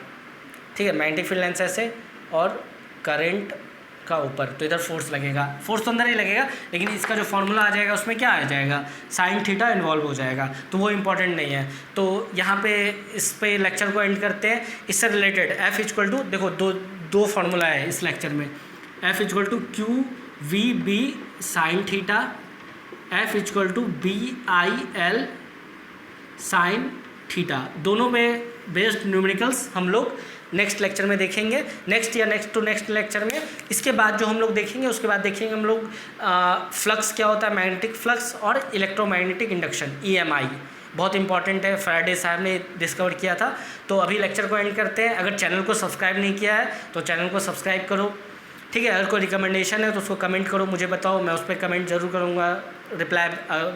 ठीक है। मैग्नेटिक फील्ड लाइन से ऐसे और करंट का ऊपर, तो इधर फोर्स लगेगा, फोर्स तो अंदर ही लगेगा, लेकिन इसका जो फॉर्मूला आ जाएगा उसमें क्या आ जाएगा, साइन थीटा इन्वॉल्व हो जाएगा, तो वो इंपॉर्टेंट नहीं है। तो यहाँ पे इस पे लेक्चर को एंड करते हैं। इससे रिलेटेड एफ इक्वल टू, देखो दो फार्मूला है इस लेक्चर में, F equal to Q V B sine theta, F equal to B I L sine theta, दोनों पे बेस्ड न्यूमेरिकल्स हम लोग नेक्स्ट लेक्चर में देखेंगे, नेक्स्ट या नेक्स्ट टू नेक्स्ट लेक्चर में। इसके बाद जो हम लोग देखेंगे, उसके बाद देखेंगे हम लोग फ्लक्स क्या होता है, मैग्नेटिक फ्लक्स और इलेक्ट्रोमैग्नेटिक इंडक्शन EMI, बहुत इंपॉर्टेंट है, फैराडे साहब ने डिस्कवर किया था। तो अभी लेक्चर को एंड करते हैं। अगर चैनल को सब्सक्राइब नहीं किया है तो चैनल को सब्सक्राइब करो, ठीक है। अगर कोई रिकमेंडेशन है तो उसको कमेंट करो, मुझे बताओ, मैं उस पर कमेंट जरूर करूँगा, रिप्लाई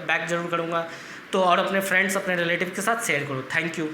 बैक जरूर करूँगा। तो और अपने फ्रेंड्स, अपने रिलेटिव के साथ शेयर करो। Thank you.